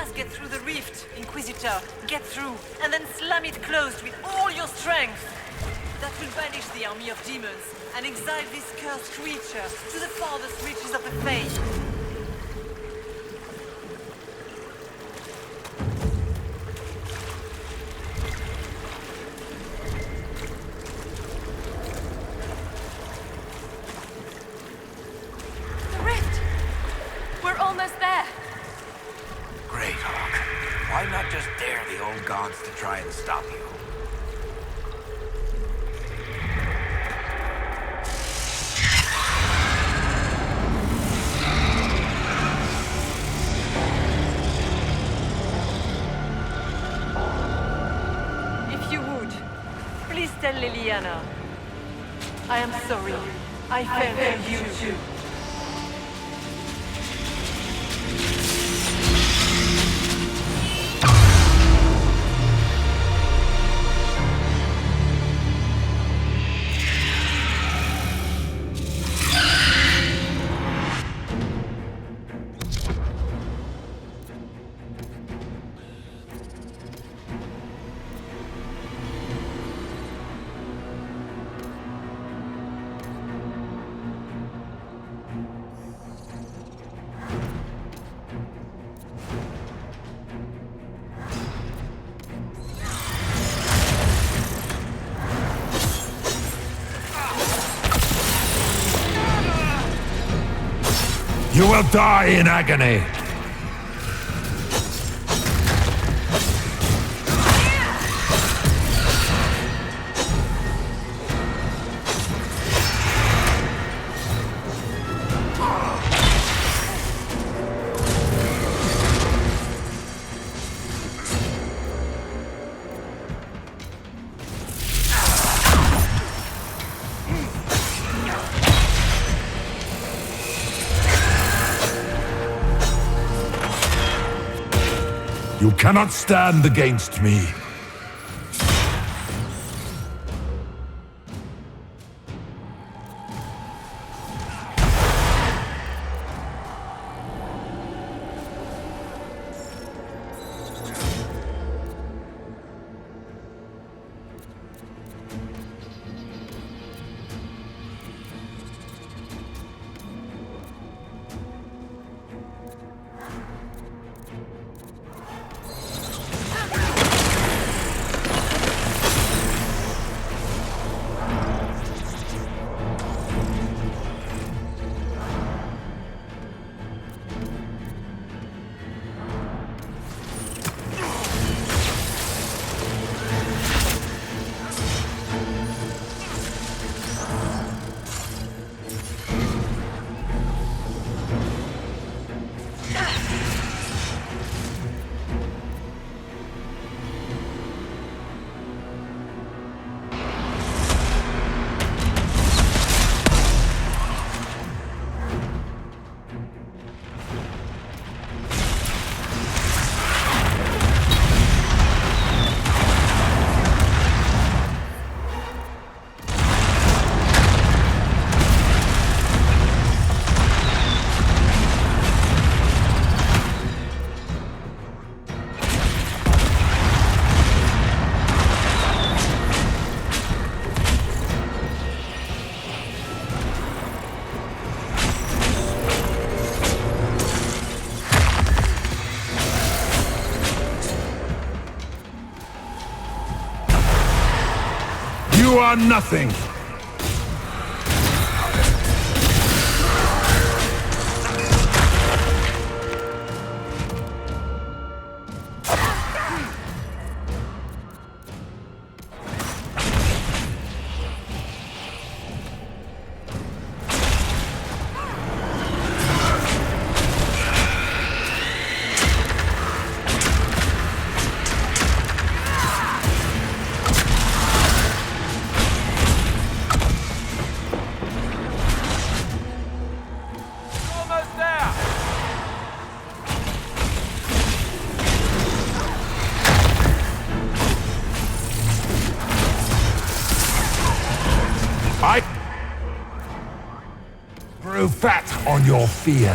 Just get through the rift, Inquisitor. Get through, and then slam it closed with all your strength. That will banish the army of demons and exile this cursed creature to the farthest reaches of the Fae. Why not just dare the old gods to try and stop you? If you would, please tell Liliana. I am sorry. I fell for you too. You will die in agony! You cannot stand against me. You are nothing! I grew fat on your fear.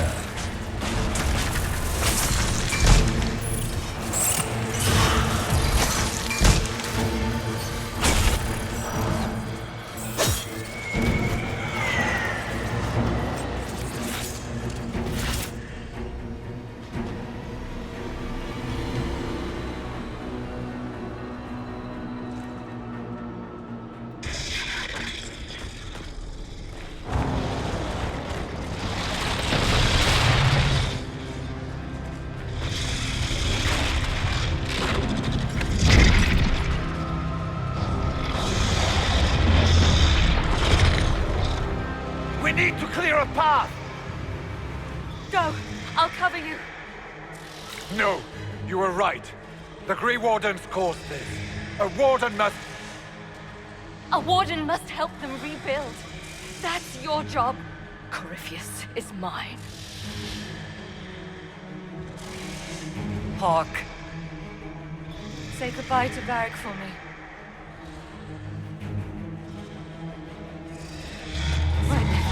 need to clear a path! Go! I'll cover you. No, you were right. The Grey Wardens caused this. A warden must... A warden must help them rebuild. That's your job. Corypheus is mine. Hawk. Say goodbye to Varric for me. Right now.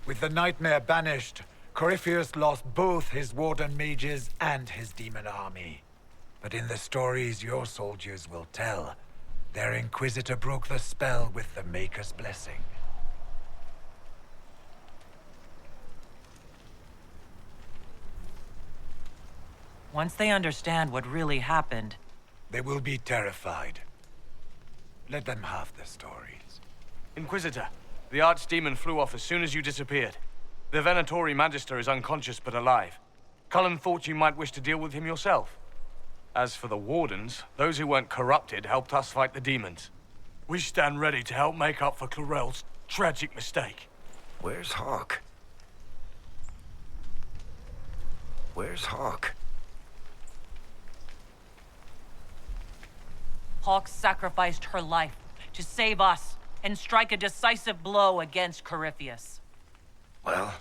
With the nightmare banished, Corypheus lost both his warden mages and his demon army. But in the stories your soldiers will tell, their Inquisitor broke the spell with the Maker's blessing. Once they understand what really happened, they will be terrified. Let them have the stories. Inquisitor, the Archdemon flew off as soon as you disappeared. The Venatori Magister is unconscious but alive. Cullen thought you might wish to deal with him yourself. As for the Wardens, those who weren't corrupted helped us fight the demons. We stand ready to help make up for Clarel's tragic mistake. Where's Hawk? Where's Hawk? Hawk sacrificed her life to save us and strike a decisive blow against Corypheus. Well?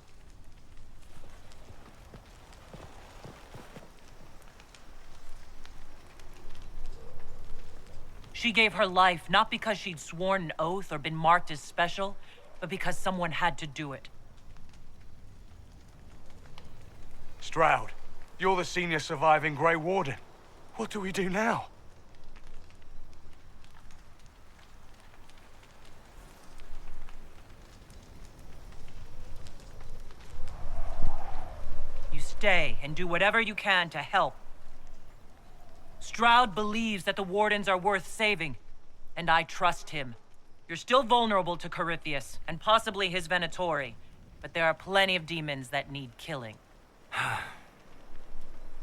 She gave her life not because she'd sworn an oath or been marked as special, but because someone had to do it. Stroud, you're the senior surviving Grey Warden. What do we do now? You stay and do whatever you can to help. Stroud believes that the Wardens are worth saving, and I trust him. You're still vulnerable to Corypheus, and possibly his Venatori, but there are plenty of demons that need killing.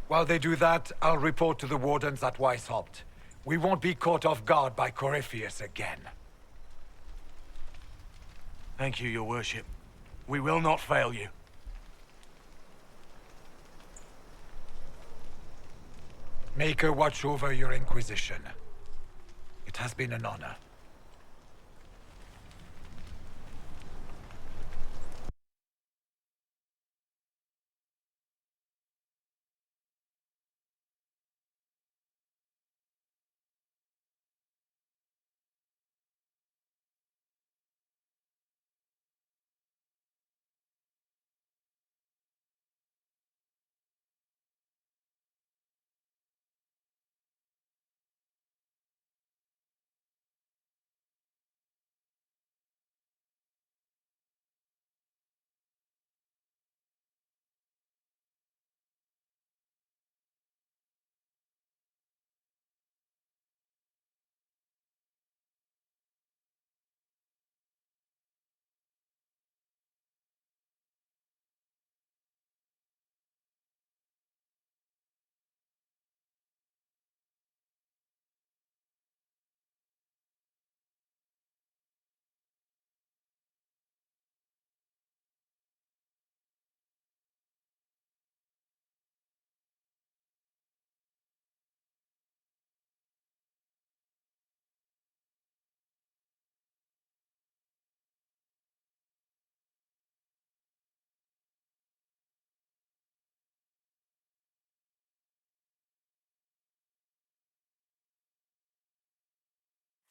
While they do that, I'll report to the Wardens at Weishaupt. We won't be caught off guard by Corypheus again. Thank you, your worship. We will not fail you. Make her watch over your Inquisition. It has been an honor.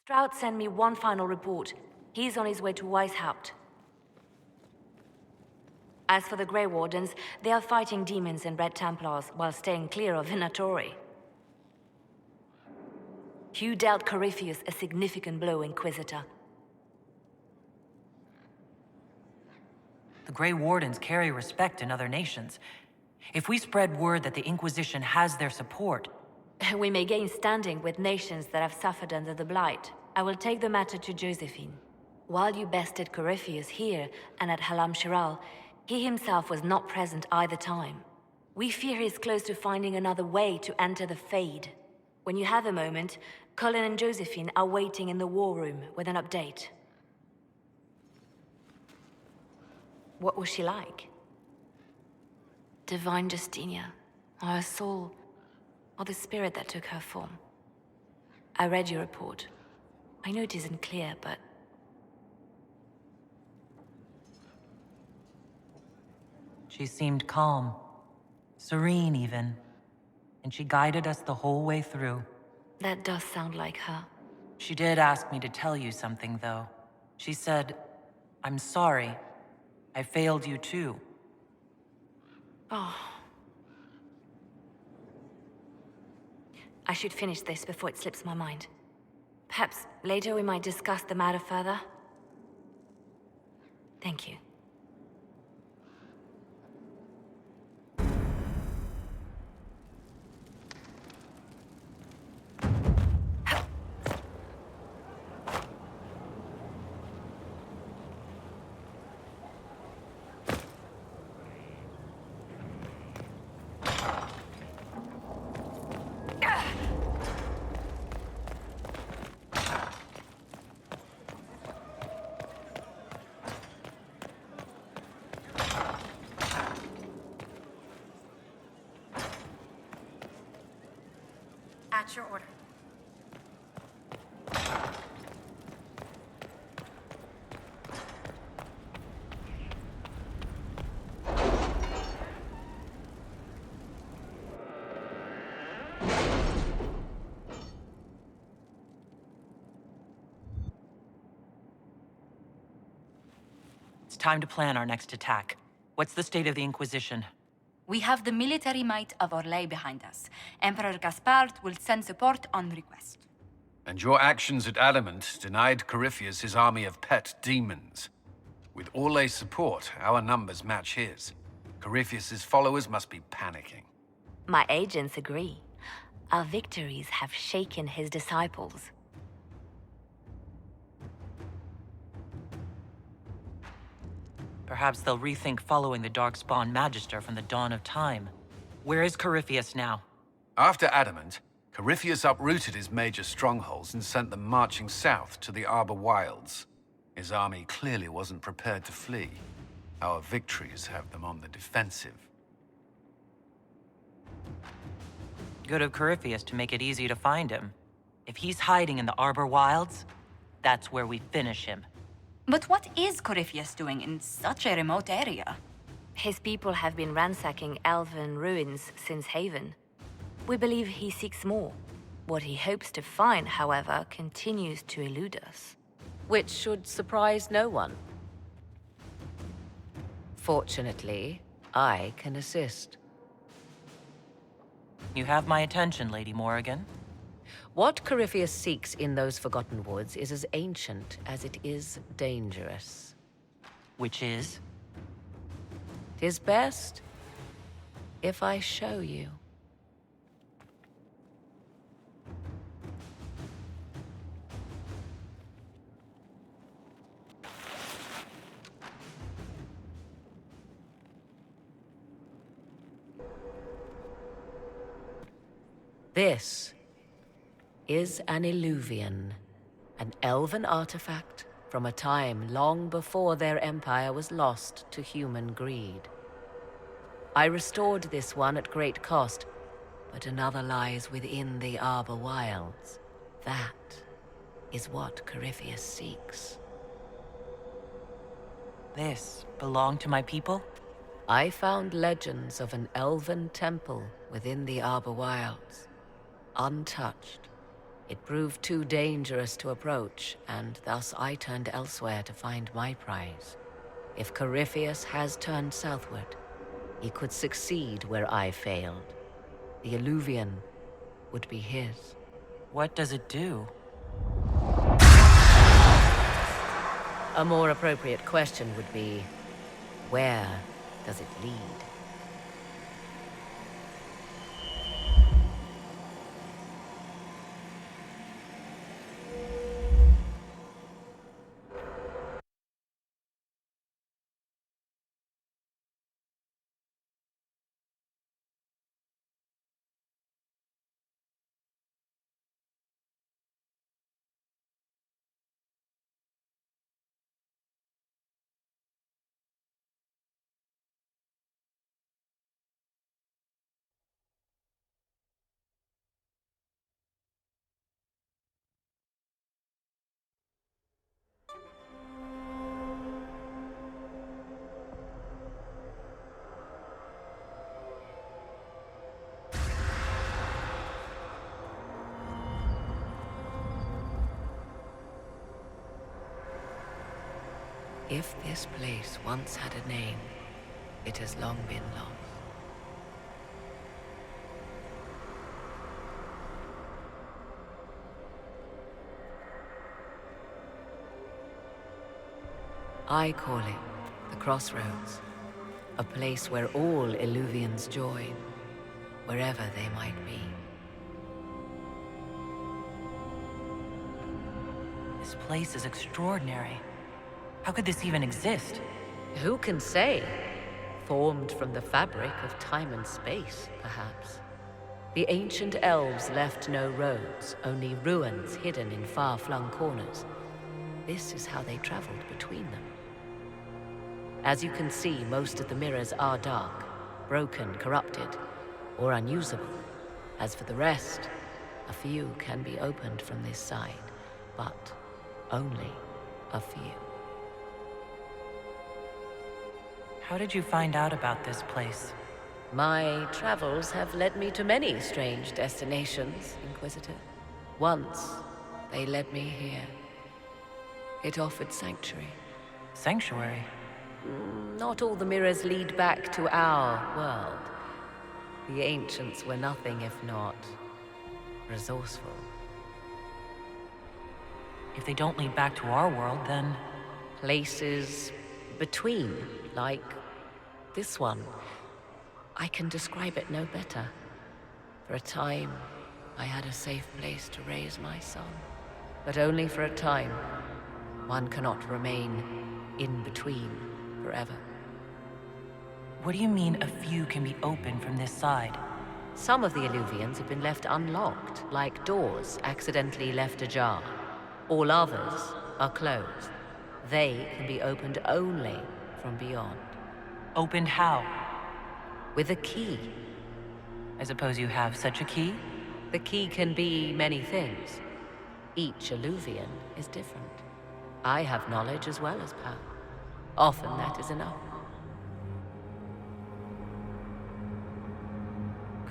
Stroud sent me one final report. He's on his way to Weishaupt. As for the Grey Wardens, they are fighting demons and Red Templars while staying clear of Venatori. Hugh dealt Corypheus a significant blow, Inquisitor. The Grey Wardens carry respect in other nations. If we spread word that the Inquisition has their support... We may gain standing with nations that have suffered under the Blight. I will take the matter to Josephine. While you bested Corypheus here and at Halam Shiral, he himself was not present either time. We fear he is close to finding another way to enter the Fade. When you have a moment, Colin and Josephine are waiting in the war room with an update. What was she like? Divine Justinia, or her soul, or the spirit that took her form. I read your report. I know it isn't clear, but... She seemed calm, serene even, and she guided us the whole way through. That does sound like her. She did ask me to tell you something, though. She said, "I'm sorry. I failed you too." Oh. I should finish this before it slips my mind. Perhaps later we might discuss the matter further. Thank you. At your order. It's time to plan our next attack. What's the state of the Inquisition? We have the military might of Orlais behind us. Emperor Gaspard will send support on request. And your actions at Adamant denied Corypheus his army of pet demons. With Orlais' support, our numbers match his. Corypheus's followers must be panicking. My agents agree. Our victories have shaken his disciples. Perhaps they'll rethink following the Darkspawn Magister from the dawn of time. Where is Corypheus now? After Adamant, Corypheus uprooted his major strongholds and sent them marching south to the Arbor Wilds. His army clearly wasn't prepared to flee. Our victories have them on the defensive. Good of Corypheus to make it easy to find him. If he's hiding in the Arbor Wilds, that's where we finish him. But what is Corypheus doing in such a remote area? His people have been ransacking elven ruins since Haven. We believe he seeks more. What he hopes to find, however, continues to elude us. Which should surprise no one. Fortunately, I can assist. You have my attention, Lady Morrigan. What Corypheus seeks in those Forgotten Woods is as ancient as it is dangerous. Which is? 'Tis best if I show you. This is an Illuvian, an elven artifact from a time long before their empire was lost to human greed. I restored this one at great cost, but another lies within the Arbor Wilds. That is what Corypheus seeks. This belonged to my people? I found legends of an elven temple within the Arbor Wilds, untouched. It proved too dangerous to approach, and thus I turned elsewhere to find my prize. If Corypheus has turned southward, he could succeed where I failed. The Illuvian would be his. What does it do? A more appropriate question would be, where does it lead? If this place once had a name, it has long been lost. I call it the Crossroads, a place where all Illuvians join, wherever they might be. This place is extraordinary. How could this even exist? Who can say? Formed from the fabric of time and space, perhaps. The ancient elves left no roads, only ruins hidden in far-flung corners. This is how they traveled between them. As you can see, most of the mirrors are dark, broken, corrupted, or unusable. As for the rest, a few can be opened from this side, but only a few. How did you find out about this place? My travels have led me to many strange destinations, Inquisitor. Once, they led me here. It offered sanctuary. Sanctuary? Not all the mirrors lead back to our world. The ancients were nothing if not resourceful. If they don't lead back to our world, then... Places between, like this one. I can describe it no better. For a time, I had a safe place to raise my son. But only for a time. One cannot remain in between forever. What do you mean a few can be opened from this side? Some of the Illuvians have been left unlocked, like doors accidentally left ajar. All others are closed. They can be opened only from beyond. Opened how? With a key. I suppose you have such a key? The key can be many things. Each Illuvian is different. I have knowledge as well as power. Often that is enough.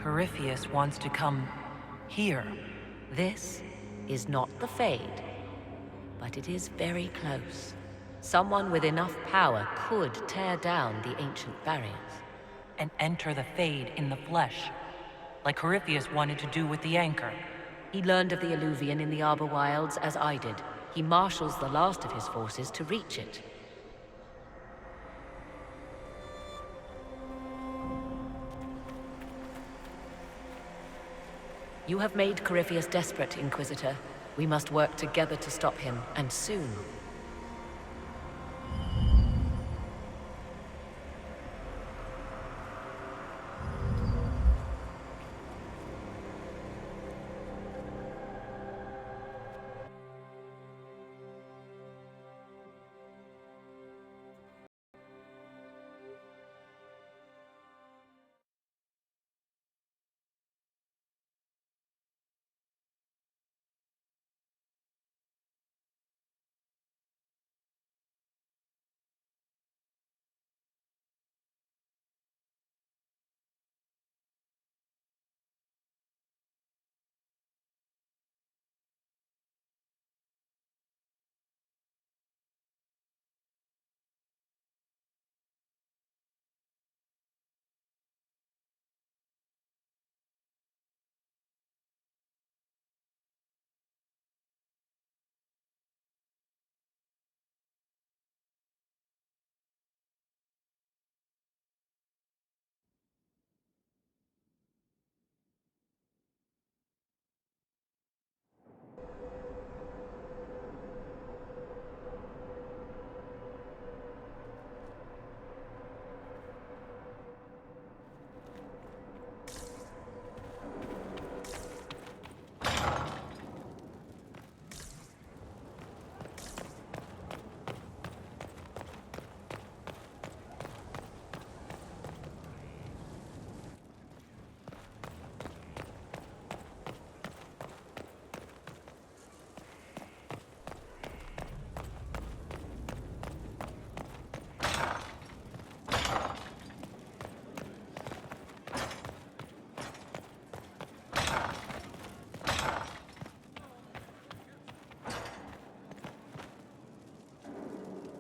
Corypheus wants to come here. This is not the Fade, but it is very close. Someone with enough power could tear down the ancient barriers. And enter the Fade in the flesh, like Corypheus wanted to do with the Anchor. He learned of the Illuvian in the Arbor Wilds as I did. He marshals the last of his forces to reach it. You have made Corypheus desperate, Inquisitor. We must work together to stop him, and soon.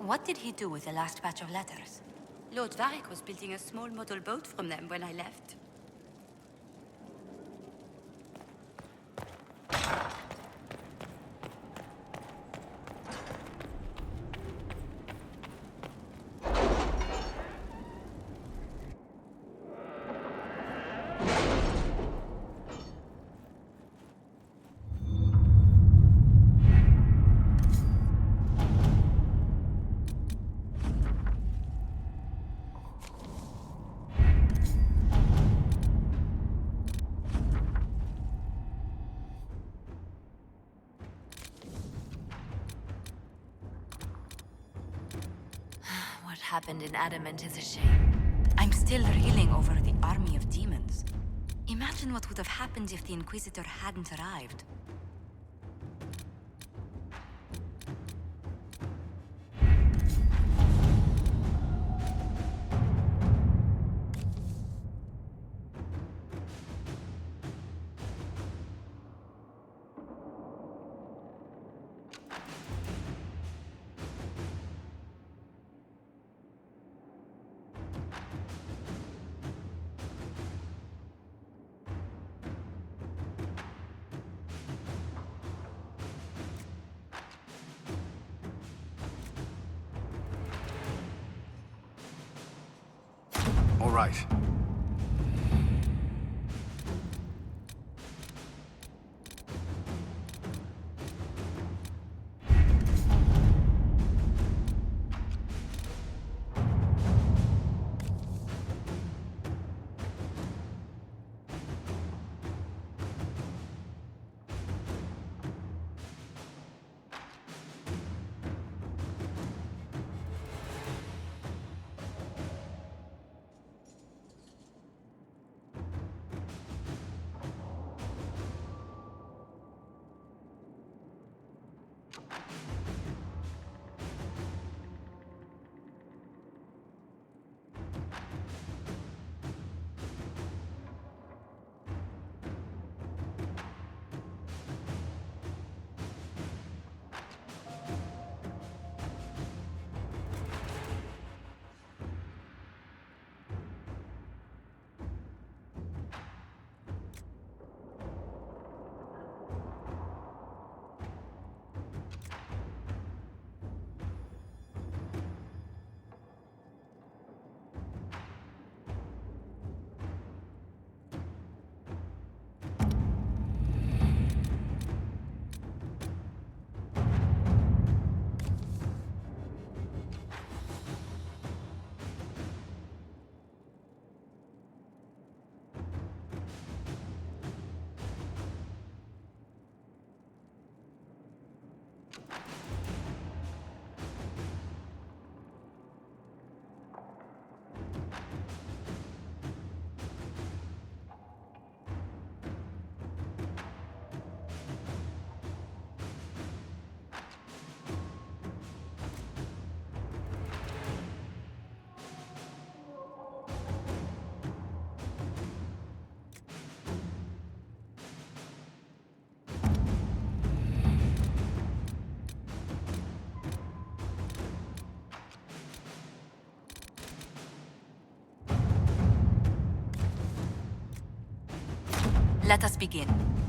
What did he do with the last batch of letters? Lord Varric was building a small model boat from them when I left. What happened in Adamant is a shame. I'm still reeling over the army of demons. Imagine what would have happened if the Inquisitor hadn't arrived. All right. Let us begin.